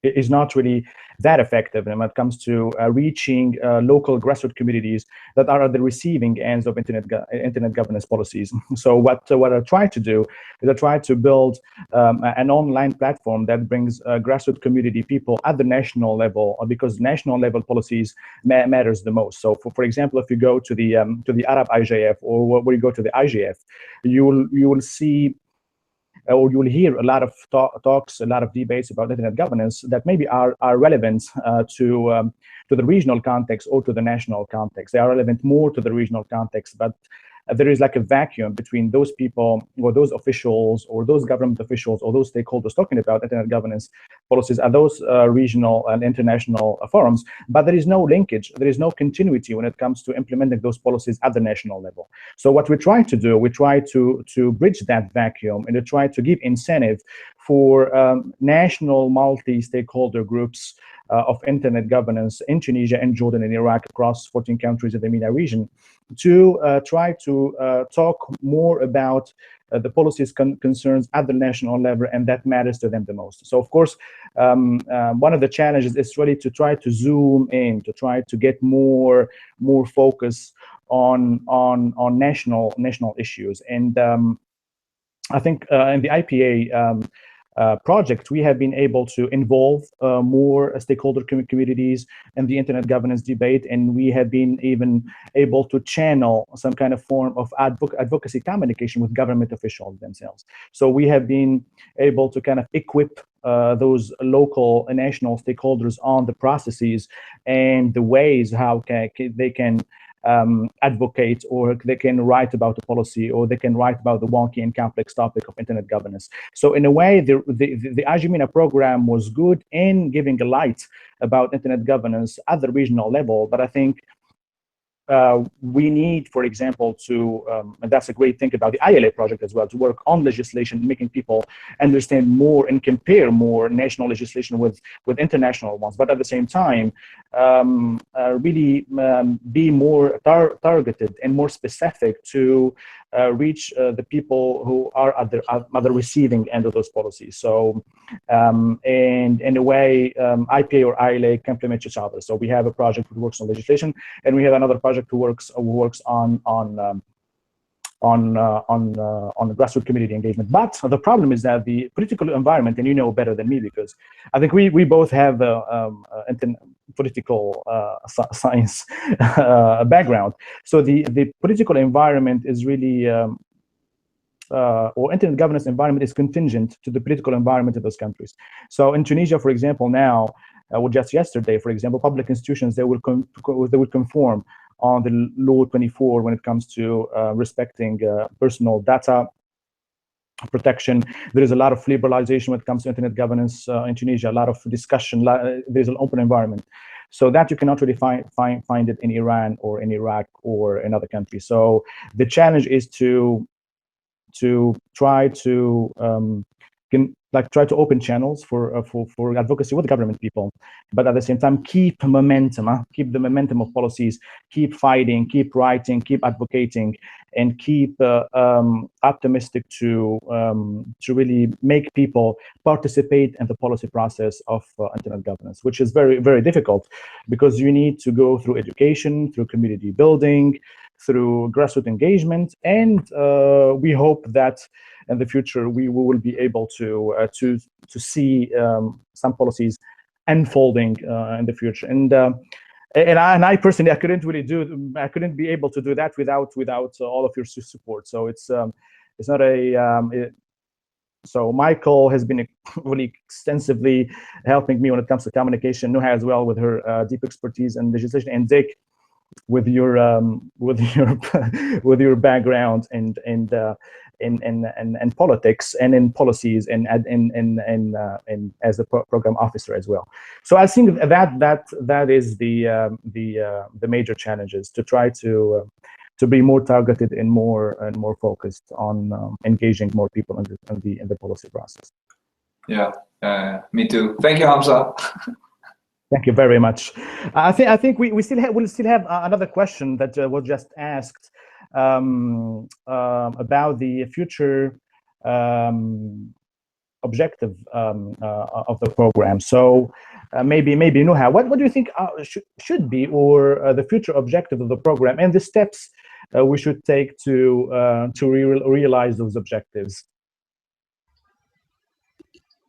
is not really that effective when it comes to reaching local grassroots communities that are at the receiving ends of internet governance policies. So what I try to do is I try to build an online platform that brings grassroots community people at the national level, because national level policies matters the most. So for example, if you go to the Arab IGF, or when you go to the IGF, you will see, or you will hear a lot of talks, a lot of debates about internet governance that maybe are relevant to the regional context or to the national context. They are relevant more to the regional context, but there is like a vacuum between those people, or those officials, or those government officials, or those stakeholders talking about internet governance policies at those regional and international forums. But there is no linkage, there is no continuity when it comes to implementing those policies at the national level. So what we try to do, we try to bridge that vacuum, and to try to give incentive for national multi-stakeholder groups of internet governance in Tunisia and Jordan and Iraq, across 14 countries in the MENA region, to try to talk more about the policies concerns at the national level, and that matters to them the most. So of course, one of the challenges is really to try to zoom in, to try to get more focus on national issues. And I think in the IPA project, we have been able to involve more stakeholder communities in the internet governance debate, and we have been even able to channel some kind of form of advocacy communication with government officials themselves. So we have been able to kind of equip those local and national stakeholders on the processes and the ways how they can advocate, or they can write about the policy, or they can write about the wonky and complex topic of internet governance. So in a way, the IGmena program was good in giving a light about internet governance at the regional level, but I think we need, for example, to, and that's a great thing about the ILA project as well, to work on legislation, making people understand more and compare more national legislation with international ones, but at the same time, really be more targeted and more specific to reach the people who are at the receiving end of those policies. So, and in a way, IPA or ILA complement each other. So we have a project that works on legislation, and we have another project who works on grassroots community engagement. But the problem is that the political environment, and you know better than me, because I think we both have political science background. So the political environment is really, or internet governance environment is contingent to the political environment of those countries. So in Tunisia, for example, now, or just yesterday, for example, public institutions, they will conform on the law 24 when it comes to respecting personal data protection. There is a lot of liberalization when it comes to internet governance in Tunisia, a lot of discussion, there's an open environment. So that you cannot really find it in Iran or in Iraq or in other countries. So the challenge is to try to try to open channels for advocacy with government people, but at the same time keep momentum, keep the momentum of policies, keep fighting, keep writing, keep advocating, and keep optimistic to really make people participate in the policy process of internet governance, which is very, very difficult, because you need to go through education, through community building, through grassroots engagement, and we hope that in the future we will be able to see some policies unfolding in the future. And I personally, I couldn't be able to do that without all of your support. So it's not a so Michael has been really extensively helping me when it comes to communication. Nuha as well with her deep expertise in legislation, and Dick with your with your background and politics and in policies and as a program officer as well. So I think that is the major challenges, to try to be more targeted and more focused on engaging more people in the policy process. Yeah, me too. Thank you, Hamza. Thank you very much. I think we'll still have another question that was just asked about the future objective of the program. So maybe Nuha, what do you think should be, or the future objective of the program, and the steps we should take to realize those objectives?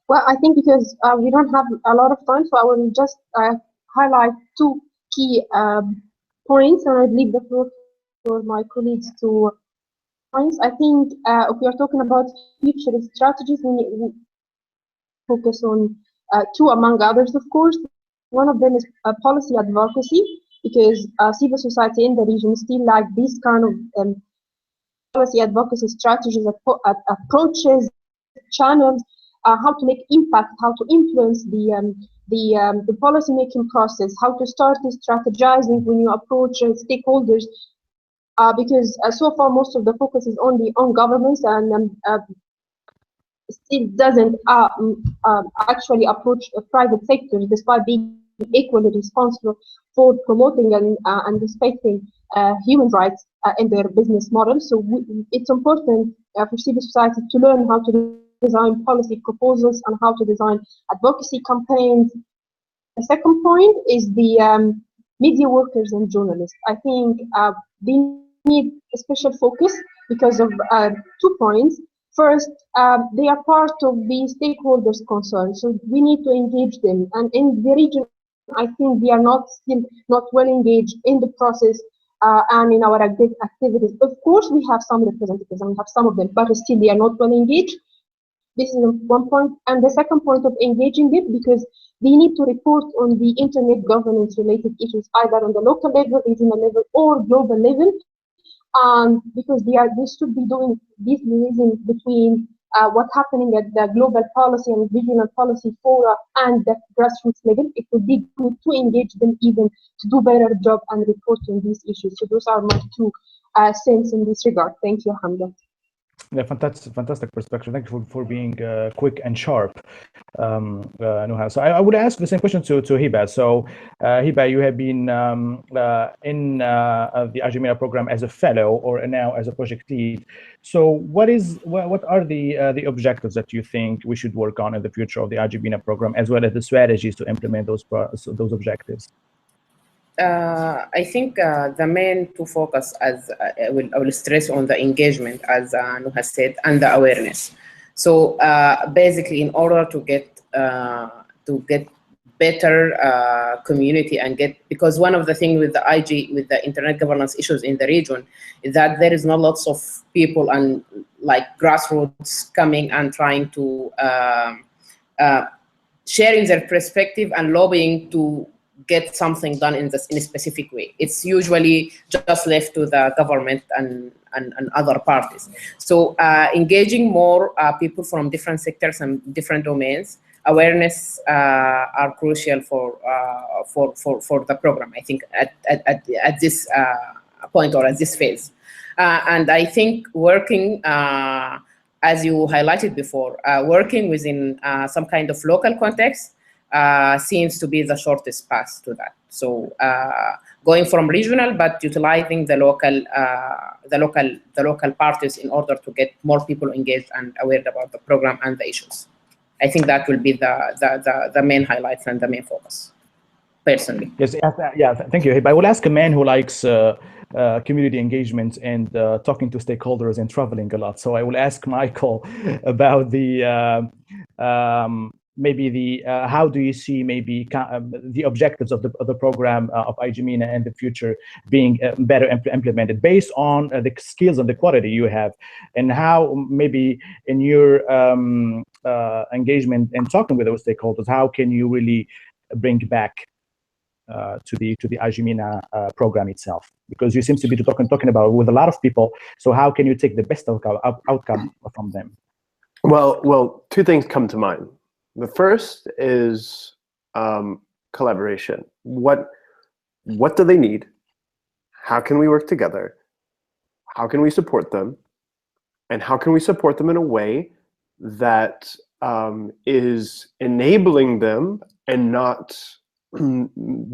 Well, I think because we don't have a lot of time, so I will just highlight two key points, and I'll leave the floor for my colleagues to points. I think if we are talking about future strategies, we focus on two among others, of course. One of them is policy advocacy, because civil society in the region still like these kind of policy advocacy strategies, approaches, channels, how to make impact, how to influence the policy making process, how to start strategizing when you approach stakeholders, because so far most of the focus is only on governments, and still doesn't actually approach private sectors, despite being equally responsible for promoting and respecting human rights in their business model. So it's important for civil society to learn how to design policy proposals and how to design advocacy campaigns. The second point is the media workers and journalists. I think they need a special focus because of 2 points. First, they are part of the stakeholders' concern, so we need to engage them. And in the region, I think we are still not well engaged in the process and in our activities. Of course, we have some representatives and we have some of them, but still they are not well engaged. This is one point. And the second point of engaging it, because they need to report on the internet governance related issues, either on the local level, regional level, or global level. Because they should be doing this liaison between what's happening at the global policy and regional policy fora and the grassroots level. It would be good to engage them even to do better job and report on these issues. So those are my two cents in this regard. Thank you, Hamza. Yeah, fantastic perspective. Thank you for being quick and sharp, Nuha. So I would ask the same question to Hiba. So Hiba, you have been in the IGmena program as a fellow or now as a project lead. So what are the objectives that you think we should work on in the future of the IGmena program, as well as the strategies to implement those objectives? I think the main to focus, as I will stress on the engagement, as Nuha said, and the awareness. So basically, in order to get better community and because one of the things with the internet governance issues in the region is that there is not lots of people and like grassroots coming and trying to sharing their perspective and lobbying to get something done in a specific way. It's usually just left to the government and other parties. So engaging more people from different sectors and different domains, awareness are crucial for the program, I think, at this point or at this phase. And I think working, as you highlighted before, working within some kind of local context seems to be the shortest path to that. So going from regional, but utilizing the local parties in order to get more people engaged and aware about the program and the issues. I think that will be the main highlights and the main focus, personally. Yes, yeah, thank you. I will ask a man who likes community engagement and talking to stakeholders and traveling a lot. So I will ask Michael about the how do you see maybe the objectives of the program of IGmena in the future being better implemented based on the skills and the quality you have, and how maybe in your engagement and talking with those stakeholders, how can you really bring back to the IGmena program itself? Because you seem to be talking about with a lot of people. So how can you take the best outcome from them? Well, two things come to mind. The first is collaboration. What do they need? How can we work together? How can we support them? And how can we support them in a way that is enabling them and not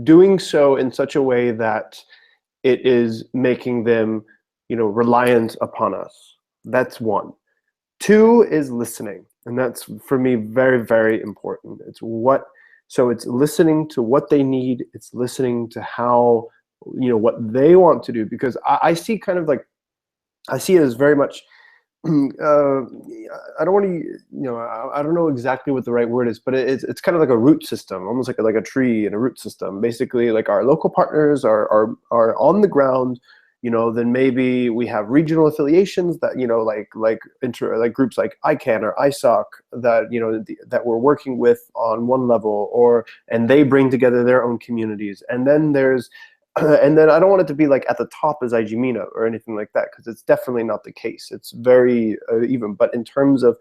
doing so in such a way that it is making them, reliant upon us? That's one. Two is listening. And that's, for me, very, very important. So it's listening to what they need. It's listening to how, what they want to do. Because I see kind of like, I see it as very much, I don't want to, I don't know exactly what the right word is, but it's kind of like a root system, almost like a tree and a root system. Basically, like our local partners are on the ground. Then maybe we have regional affiliations that, like groups like ICANN or ISOC that, that we're working with on one level, and they bring together their own communities. And then and then I don't want it to be like at the top as IGmena or anything like that, because it's definitely not the case. It's very even, but in terms of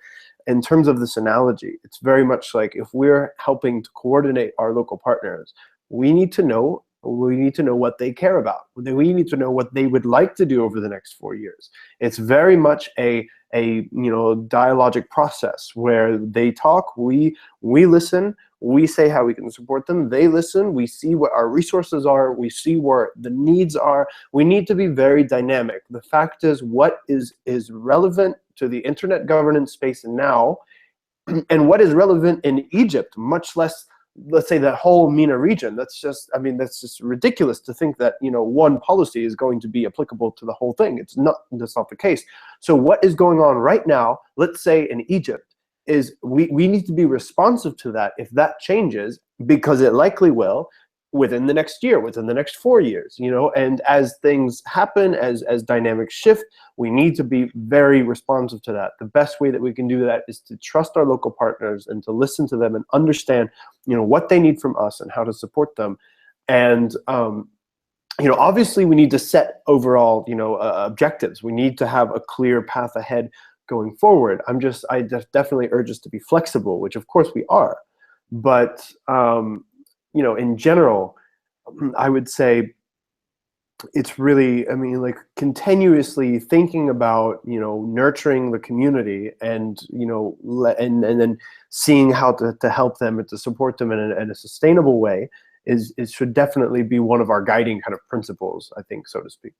this analogy, it's very much like if we're helping to coordinate our local partners, we need to know what they care about. We need to know what they would like to do over the next 4 years. It's very much a dialogic process where they talk, we listen, we say how we can support them, they listen, we see what our resources are, we see where the needs are. We need to be very dynamic. The fact is, what is relevant to the internet governance space now, and what is relevant in Egypt, much less, let's say, that whole MENA region. That's just ridiculous to think that, one policy is going to be applicable to the whole thing. That's not the case. So what is going on right now, let's say in Egypt, is we need to be responsive to that. If that changes, because it likely will, within the next year, within the next 4 years, you know, and as things happen, as dynamics shift, we need to be very responsive to that. The best way that we can do that is to trust our local partners and to listen to them and understand, you know, what they need from us and how to support them. And, you know, obviously we need to set overall, you know, objectives. We need to have a clear path ahead going forward. I definitely urge us to be flexible, which of course we are. But, you know, in general, I would say it's really, I mean, like continuously thinking about, you know, nurturing the community and, you know, and then seeing how to help them and to support them in a sustainable way should definitely be one of our guiding kind of principles, I think, so to speak.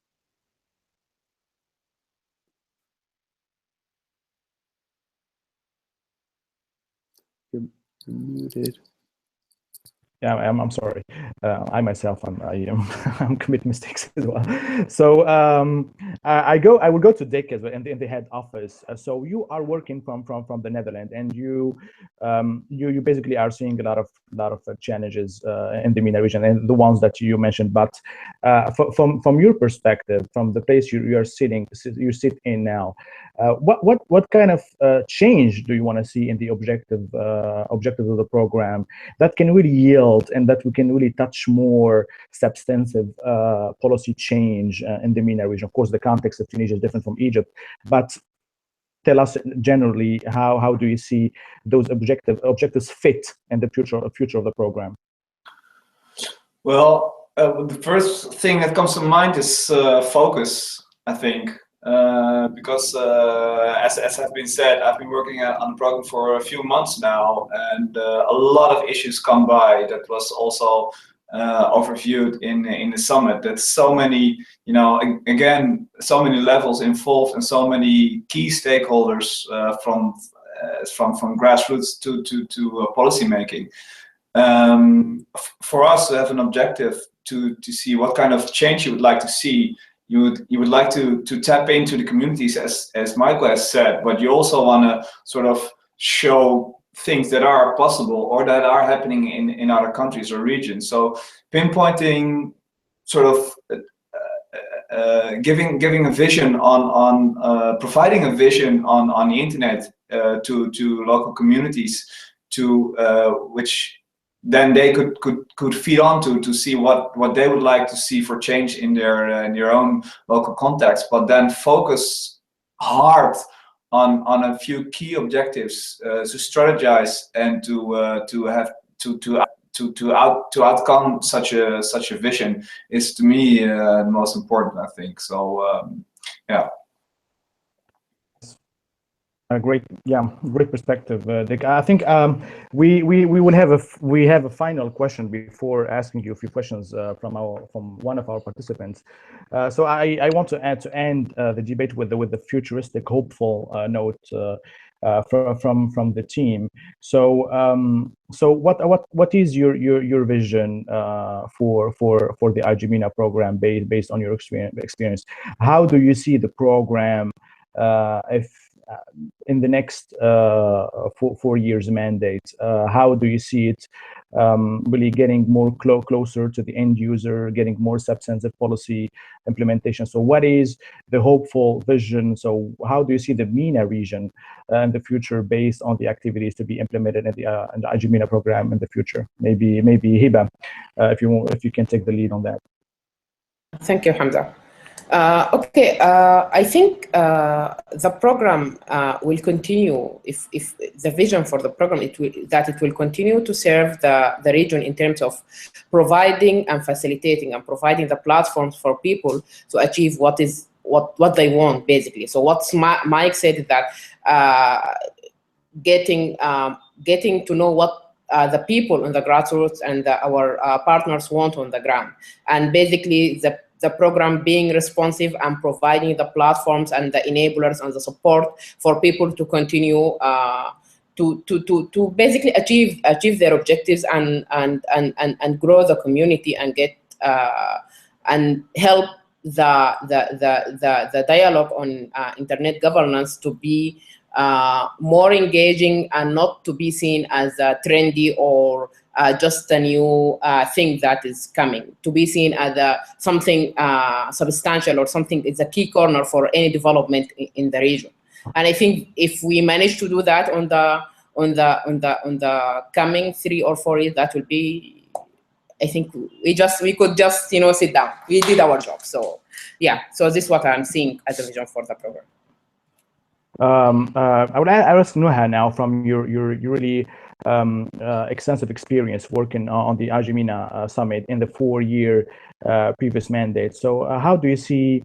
You're muted. Yeah, I'm sorry. I myself, I'm commit mistakes as well. So I will go to Dick as well in the head office. So you are working from the Netherlands, and you basically are seeing a lot of challenges in the MENA region, and the ones that you mentioned. But from your perspective, from the place you sit in now, what kind of change do you want to see in the objective of the program that can really yield and that we can really touch more substantive policy change in the MENA region? Of course, the context of Tunisia is different from Egypt, but tell us generally how do you see those objectives fit in the future of the program? Well, the first thing that comes to mind is focus, I think. Because as has been said, I've been working on the program for a few months now, and a lot of issues come by. That was also overviewed in the summit. That so many, you know, again, so many levels involved and so many key stakeholders from grassroots to policy making. For us to have an objective to see what kind of change you would like to see. You would like to tap into the communities, as Michael has said, but you also want to sort of show things that are possible or that are happening in other countries or regions. So pinpointing, sort of giving a vision on providing a vision on the internet to local communities, to which then they could feed on to see what they would like to see for change in their own local context, but then focus hard on a few key objectives to strategize and to outcome such a vision is, to me, the most important, I think. So yeah. Great perspective, Dick. I think we will have a final question before asking you a few questions from one of our participants. So I want to end the debate with the futuristic, hopeful note from the team. So what is your vision for the IGmena program based on your experience? How do you see the program in the next 4 years mandate? How do you see it really getting more closer to the end user, getting more substantive policy implementation? So what is the hopeful vision? So how do you see the MENA region in the future based on the activities to be implemented in the IGmena program in the future? Maybe Hiba, if you can take the lead on that. Thank you, Hamza. Okay, I think the program will continue. If the vision for the program it will continue to serve the region in terms of providing and facilitating and providing the platforms for people to achieve what they want, basically. So what Mike said is that getting to know what the people on the grassroots and our partners want on the ground, and basically the program being responsive and providing the platforms and the enablers and the support for people to continue to basically achieve their objectives and grow the community and get and help the dialogue on internet governance to be more engaging and not to be seen as trendy or just a new thing that is coming, to be seen as something substantial or something is a key corner for any development in the region. And I think if we manage to do that on the coming 3 or 4 years, that will be, I think we could just sit down. We did our job. So yeah, so this is what I'm seeing as a vision for the program. I would ask Nuha now, from your really extensive experience working on the IGmena Summit in the 4-year previous mandate. So how do you see,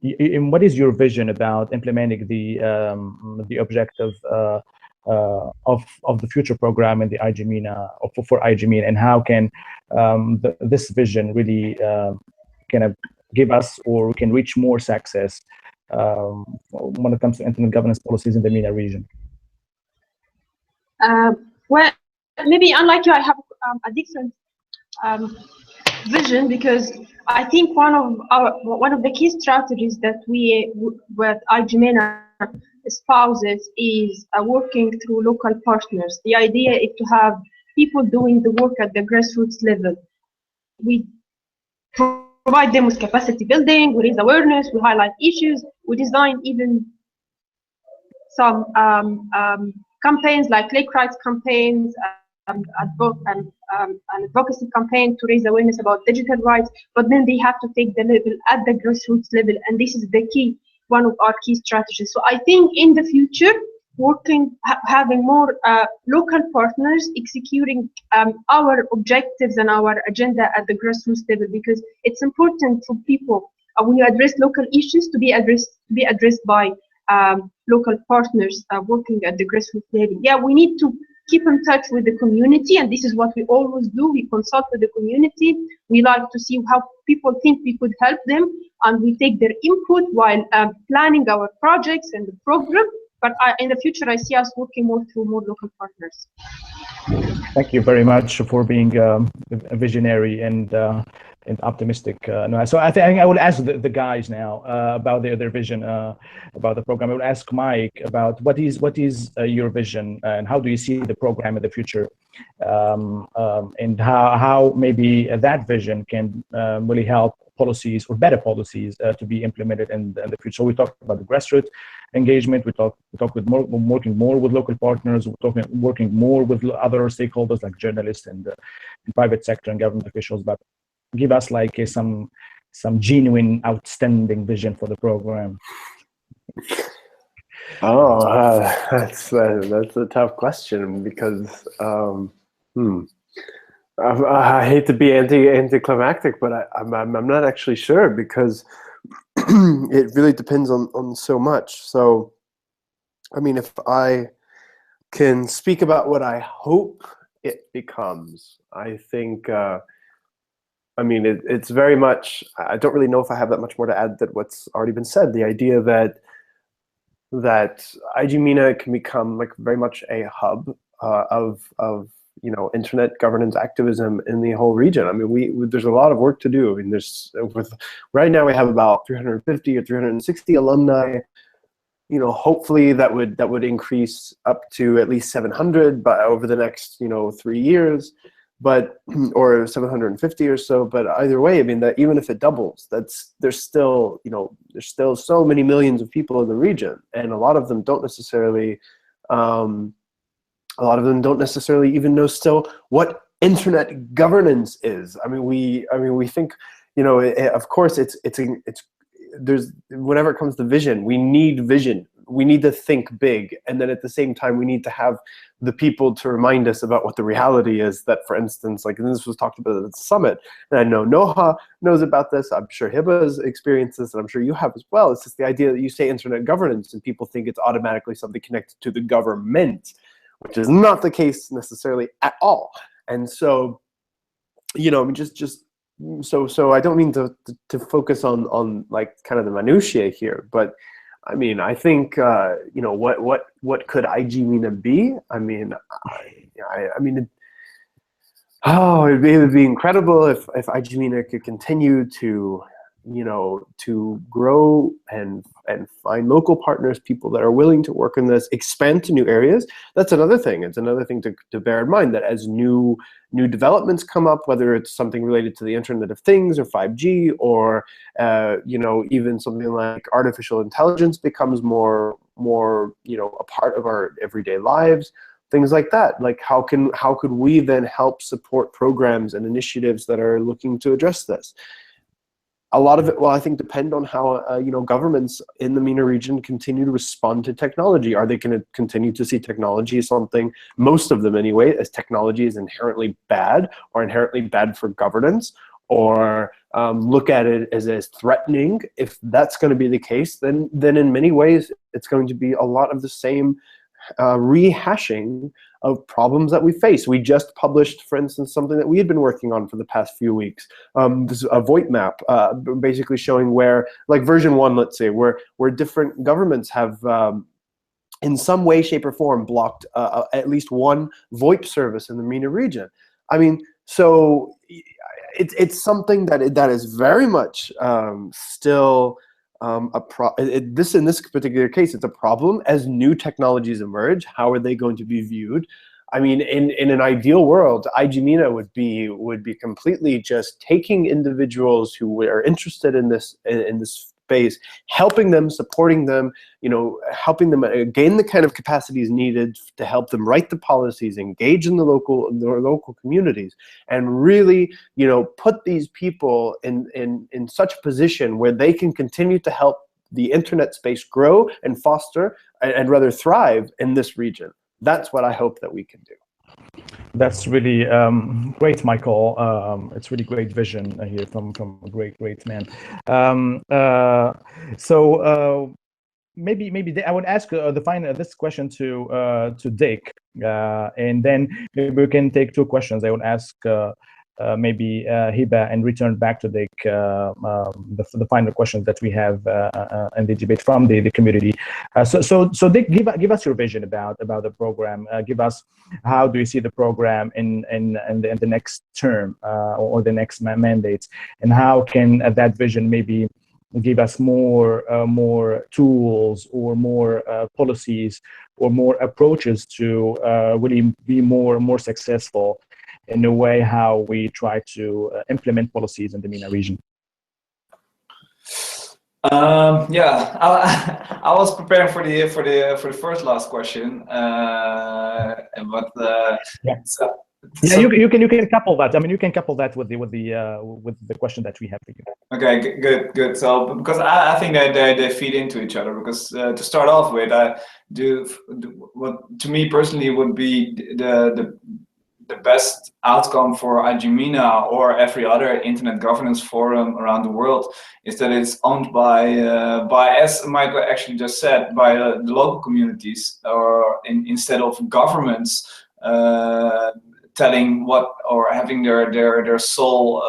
and what is your vision about implementing the objective of the future program in the IGmena, for IGmena, and how can this vision really kind of give us, or we can reach more success when it comes to internet governance policies in the MENA region? Well, maybe unlike you, I have a different vision, because I think one of the key strategies that with IGmena espouses is working through local partners. The idea is to have people doing the work at the grassroots level. We provide them with capacity building, we raise awareness, we highlight issues, we design even some campaigns like lake rights campaigns, an advocacy campaign to raise awareness about digital rights, but then they have to take the level at the grassroots level, and this is the key, one of our key strategies. So I think in the future, having more local partners executing our objectives and our agenda at the grassroots level, because it's important for people when you address local issues to be addressed by local partners working at the grassroots level. Yeah, we need to keep in touch with the community, and this is what we always do. We consult with the community. We like to see how people think we could help them, and we take their input while planning our projects and the program. But in the future, I see us working more through more local partners. Thank you very much for being a visionary and optimistic. So I think I will ask the guys now about their vision about the program. I will ask Mike about what is your vision, and how do you see the program in the future, and how maybe that vision can really help policies, or better policies, to be implemented in the future. So we talked about the grassroots engagement. We talk with working more with local partners. We're working more with other stakeholders like journalists and private sector and government officials. But give us like some genuine, outstanding vision for the program. That's a tough question, because I hate to be anticlimactic, but I'm not actually sure, because it really depends on so much. So, I mean, if I can speak about what I hope it becomes, I think, I mean, it's very much, I don't really know if I have that much more to add than what's already been said. The idea that IGmena can become like very much a hub of internet governance activism in the whole region. I mean, there's a lot of work to do. I mean, right now we have about 350 or 360 alumni. Hopefully that would increase up to at least 700, but over the next 3 years, or 750 or so. But either way, I mean, that even if it doubles, there's still so many millions of people in the region, and a lot of them don't necessarily. A lot of them don't necessarily even know still what internet governance is. I mean, we think, of course, there's, whenever it comes to vision, we need vision. We need to think big, and then at the same time, we need to have the people to remind us about what the reality is. That, for instance, like, and this was talked about at the summit, and I know Noha knows about this. I'm sure Hiba has experienced this, and I'm sure you have as well. It's just the idea that you say internet governance, and people think it's automatically something connected to the government, which is not the case necessarily at all. And so, so I don't mean to focus on like kind of the minutiae here, but I mean, I think what could IGmena be? I mean, it would be incredible if IGmena could continue to to grow and find local partners, people that are willing to work in this, expand to new areas. That's another thing. It's another thing to bear in mind, that as new developments come up, whether it's something related to the Internet of Things or 5G, or even something like artificial intelligence becomes more a part of our everyday lives, things like that. Like how could we then help support programs and initiatives that are looking to address this? A lot of it will, I think, depend on how governments in the MENA region continue to respond to technology. Are they going to continue to see technology as something, most of them anyway, as technology is inherently bad or inherently bad for governance, or look at it as threatening? If that's going to be the case, then in many ways it's going to be a lot of the same rehashing of problems that we face. We just published, for instance, something that we had been working on for the past few weeks. This is a VoIP map, basically showing where, like version 1, let's say, where different governments have in some way, shape, or form blocked at least one VoIP service in the MENA region. I mean, so it's something that is very much still in this particular case, it's a problem. As new technologies emerge, how are they going to be viewed? I mean, in an ideal world, IGmena would be completely just taking individuals who are interested in this space, helping them, supporting them, helping them gain the kind of capacities needed to help them write the policies, engage in the local communities, and really, put these people in such a position where they can continue to help the internet space grow and foster and rather thrive in this region. That's what I hope that we can do. That's really great, Michael. It's really great vision here from a great man. Maybe I would ask this question to Dick, and then maybe we can take 2 questions. I would ask maybe Hiba and return back to Dick the final questions that we have in the debate from the community. So Dick, give us your vision about the program. Give us, how do you see the program in the next term or the next mandate, and how can that vision maybe give us more tools or more policies or more approaches to really be more successful in a way how we try to implement policies in the MENA region? Yeah, I was preparing for the last question, but yeah. Yeah, you can couple that. I mean, you can couple that with the question that we have for you. Okay, good. So because I think that they feed into each other. Because to start off with, what to me personally would be the best outcome for IGmena or every other internet governance forum around the world is that it's owned by as Michael actually just said, by the local communities, or instead of governments telling what, or having their sole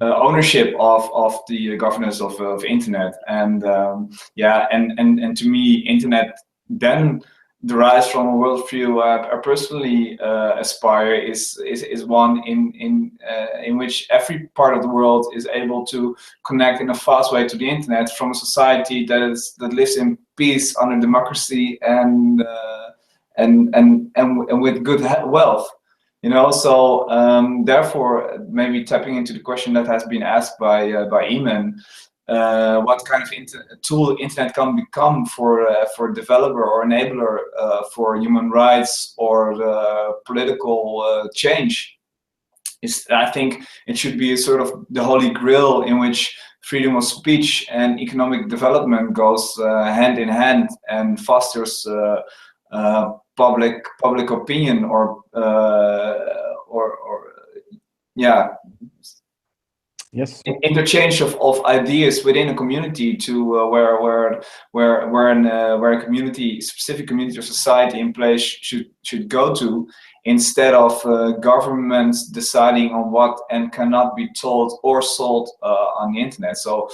ownership of the governance of internet. And yeah, and to me, internet then derives from a worldview I personally aspire is one in which every part of the world is able to connect in a fast way to the internet, from a society that lives in peace under democracy and with good health. So therefore, maybe tapping into the question that has been asked by Eamon, what kind of tool internet can become for developer or enabler for human rights or political change, I think it should be a sort of the holy grail in which freedom of speech and economic development goes hand in hand and fosters public opinion or yeah. Yes. Interchange of ideas within a community to where a community, specific community or society in place should go to, instead of governments deciding on what and cannot be told or sold on the internet. So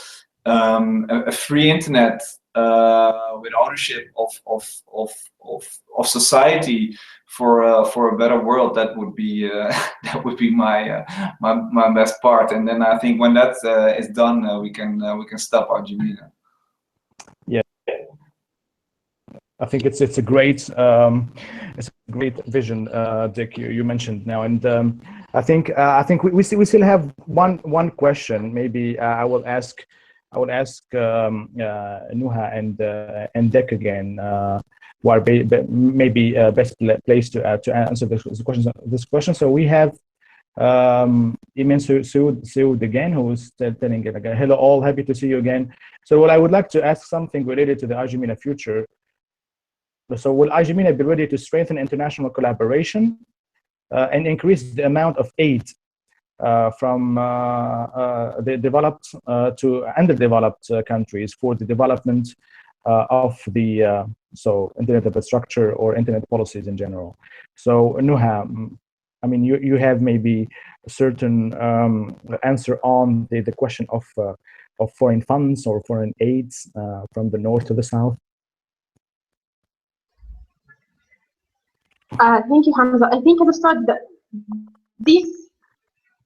a free internet with ownership of society for a better world. That would be that would be my my best part. And then I think when that is done, we can stop IGmena. Yeah, I think it's a great vision, Dick. You mentioned now, and I think we still have one question. Maybe I will ask Nuha and Dick again, who are maybe best placed to answer this question. So we have Imen Soud again, who's telling it again. Hello all, happy to see you again. So I would like to ask something related to the IGmena future. So will IGmena be ready to strengthen international collaboration and increase the amount of aid from the developed to underdeveloped countries for the development of the internet infrastructure or internet policies in general? So Nuha, I mean, you have maybe a certain answer on the question of foreign funds or foreign aids from the north to the south. Thank you, Hamza. I think at the start that this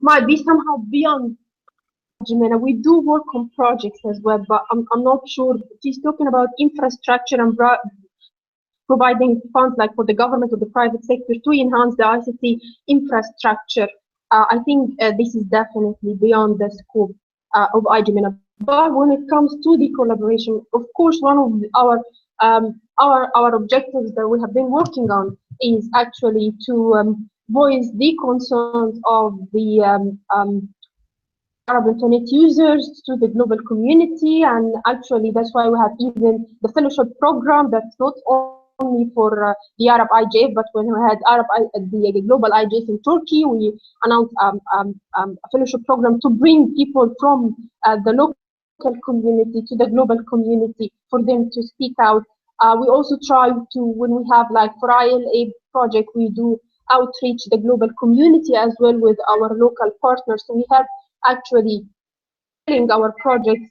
might be somehow beyond IGmena. We do work on projects as well, but I'm not sure. She's talking about infrastructure and providing funds like for the government or the private sector to enhance the ICT infrastructure. I think this is definitely beyond the scope of IGmena. But when it comes to the collaboration, of course, one of our objectives that we have been working on is actually to voice the concerns of the Arab internet users to the global community, and actually that's why we have even the fellowship program that's not only for the Arab IGF, but when we had the global IGF in Turkey, we announced a fellowship program to bring people from the local community to the global community for them to speak out. We also try to, when we have like for ILA project, we do outreach the global community as well with our local partners. So we have actually selling our projects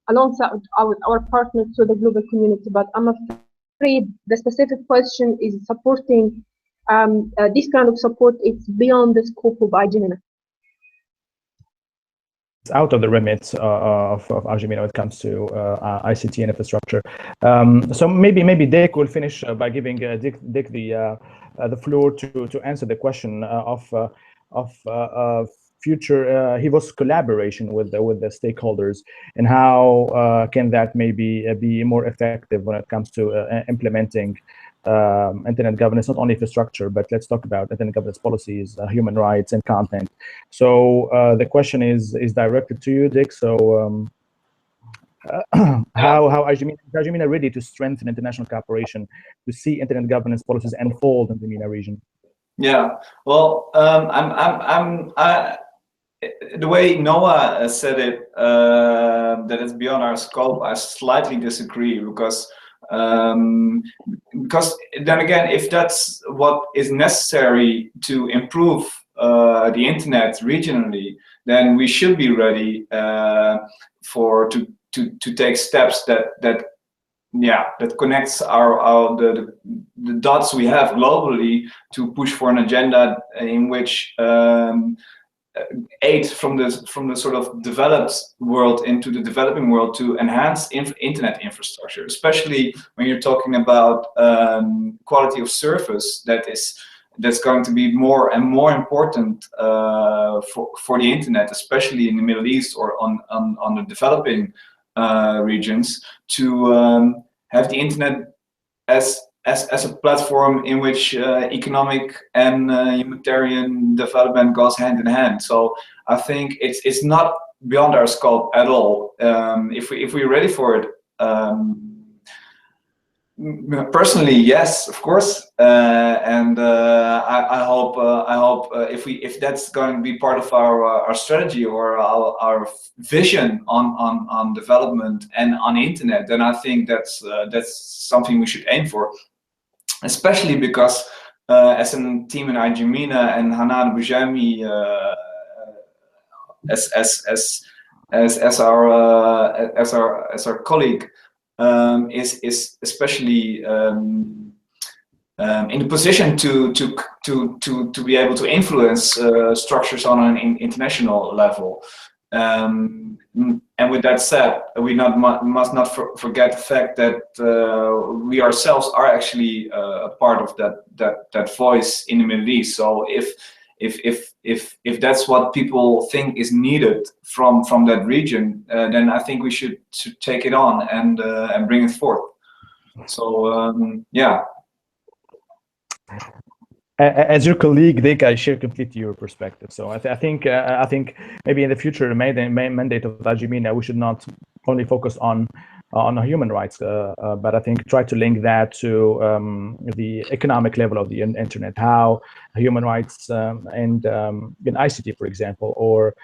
alongside our partners to the global community. But I'm afraid the specific question is supporting this kind of support. It's beyond the scope of IGmena. Out of the remit of IGmena when it comes to ICT and infrastructure. So maybe Dick will finish by giving Dick the floor to answer the question of future HIVOS collaboration with the stakeholders, and how can that maybe be more effective when it comes to implementing internet governance, not only infrastructure, but let's talk about internet governance policies, human rights, and content. So the question is directed to you, Dick. So how IGmena ready to strengthen international cooperation to see internet governance policies unfold in the MENA region? Yeah, well, the way Noah said it, that it's beyond our scope, I slightly disagree, because then again, if that's what is necessary to improve the internet regionally, then we should be ready to take steps that connects the dots we have globally to push for an agenda in which aid from the sort of developed world into the developing world to enhance internet infrastructure, especially when you're talking about quality of service that's going to be more and more important for the internet, especially in the Middle East or on the developing regions, to have the internet as a platform in which economic and humanitarian development goes hand in hand. So I think it's not beyond our scope at all. If we're ready for it, personally, yes, of course, and I hope if that's going to be part of our strategy or our vision on development and on internet, then I think that's something we should aim for. Especially because as a team in IGmena and Hanan Boujami as our colleague is especially in the position to be able to influence structures on an international level. And with that said, we must not forget the fact that we ourselves are actually a part of that voice in the Middle East. So if that's what people think is needed from that region, then I think we should take it on and bring it forth. So yeah. As your colleague, Dick, I share completely your perspective. So I think maybe in the future, the mandate of IGmena, we should not only focus on human rights, but I think try to link that to the economic level of the internet, how human rights and in ICT, for example, or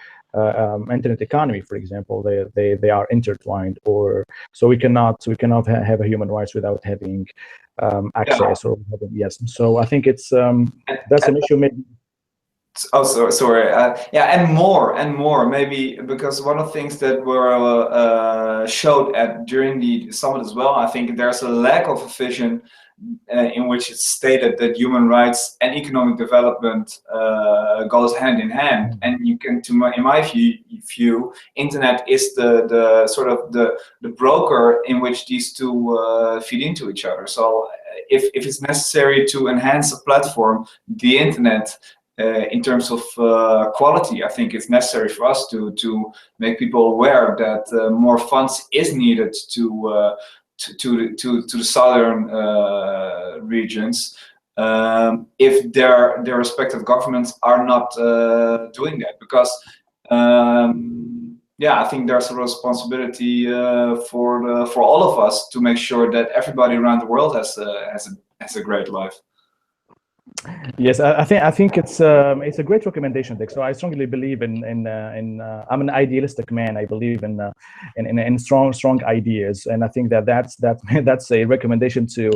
internet economy, for example, they are intertwined. Or so we cannot have a human rights without having access, or yes. So I think it's that's an issue maybe. Oh, sorry. Yeah, and more maybe, because one of the things that were showed during the summit as well, I think there's a lack of a vision in which it's stated that human rights and economic development goes hand in hand. And you can, in my view, internet is the sort of the broker in which these two feed into each other. So if it's necessary to enhance a platform, the internet, in terms of quality, I think it's necessary for us to make people aware that more funds is needed to the southern regions, if their respective governments are not doing that. Because yeah, I think there's a responsibility for all of us to make sure that everybody around the world has a great life. Yes, I think it's a great recommendation, Dick. So I strongly believe in I'm an idealistic man. I believe in strong ideas, and I think that's a recommendation to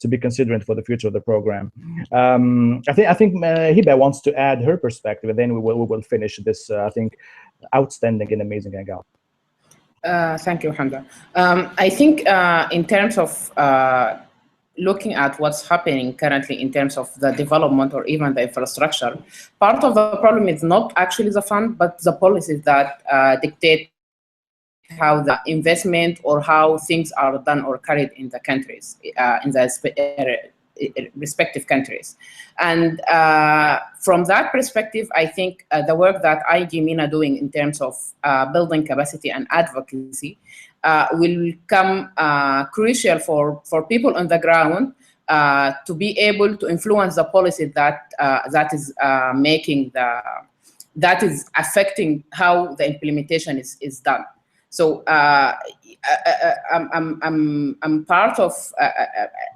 be considered for the future of the program. I think Hiba wants to add her perspective, and then we will finish this. I think outstanding and amazing hangout. Thank you, Hamza. I think in terms of looking at what's happening currently in terms of the development or even the infrastructure, part of the problem is not actually the fund, but the policies that dictate how the investment or how things are done or carried in the countries, in the respective countries. And from that perspective, I think the work that IGmena doing in terms of building capacity and advocacy will become crucial for people on the ground to be able to influence the policy that is that is affecting how the implementation is done. So I'm part of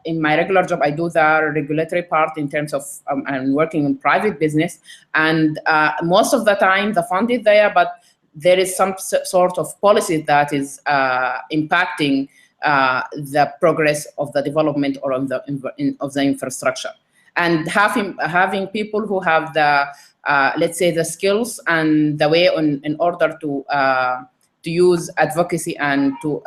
in my regular job. I do the regulatory part in terms of I'm working in private business, and most of the time the fund is there, but there is some sort of policy that is impacting the progress of the development or of the infrastructure. And having people who have the let's say the skills and the way in order to use advocacy and to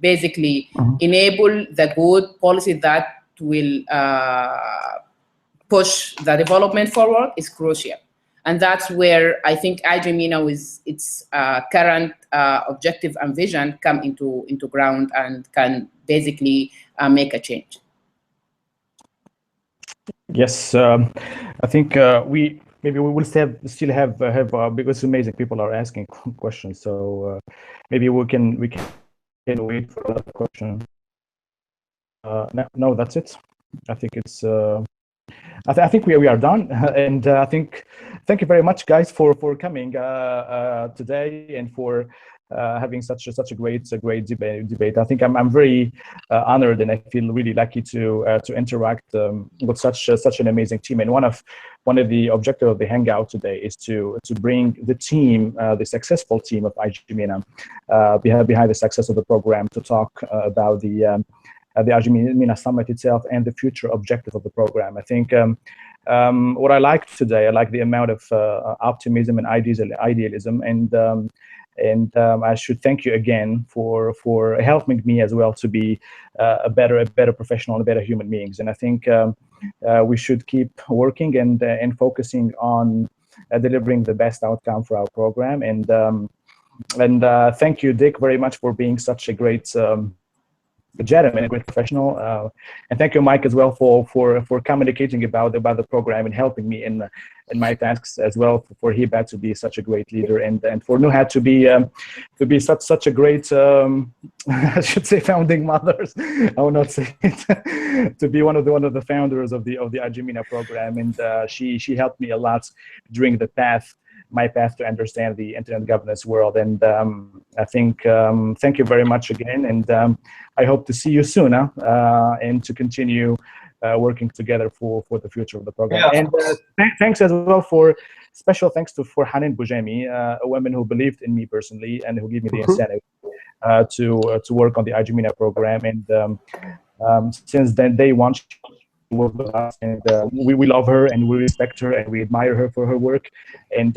basically enable the good policy that will push the development forward is crucial. And that's where I think IGmena with its current objective and vision come into ground and can basically make a change. Yes, I think maybe we will still have because amazing people are asking questions. So maybe we can wait for another question. No, that's it. I think it's. I think we are done, and I think thank you very much, guys, for coming today and for having such a great debate. I think I'm very honored, and I feel really lucky to interact with such an amazing team. And one of the objectives of the Hangout today is to bring the team, the successful team of IGmena, behind the success of the program, to talk about the IGmena Summit itself and the future objective of the program. I think what I liked today, I like the amount of optimism and idealism, and And I should thank you again for helping me as well to be a better professional and a better human beings. And I think we should keep working and focusing on delivering the best outcome for our program. And thank you, Dick, very much for being such a great gentleman, a great professional, and thank you, Mike, as well for communicating about the program and helping me in my tasks as well. For Hiba to be such a great leader, and for Nuhat to be such a great I should say founding mothers. I will not say it. To be one of the founders of the IGmena program, and she helped me a lot during my path to understand the internet governance world. And I think thank you very much again, and I hope to see you soon, and to continue working together for the future of the program. Yeah. And thanks as well special thanks for Hanin Boujami, a woman who believed in me personally and who gave me the incentive to work on the IGmena program. And since then, day one, she worked with us, and we love her and we respect her and we admire her for her work. And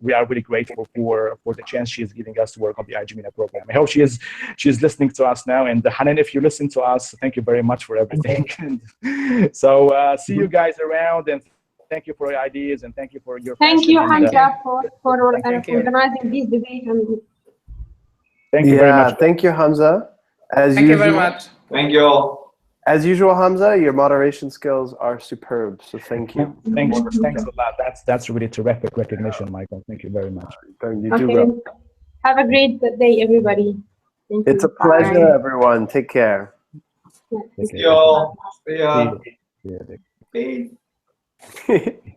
we are really grateful for the chance she is giving us to work on the IGmena program. I hope she's listening to us now. And Hanan, if you listen to us, thank you very much for everything. So see you guys around, and thank you for your ideas, and thank you for your Thank you, passion. Hamza, for Thank you. organizing this debate. And Thank you very much. Thank you, Hamza. Thank you very much. Thank you all. As usual, Hamza, your moderation skills are superb, so thank you. Thanks a lot. That's really terrific recognition, Michael. Thank you very much. You do okay. well. Have a great day, everybody. Thank It's you. a pleasure, Bye. Everyone. Take care. Yeah. Take See care. you all. See ya. See ya. Peace. Bye.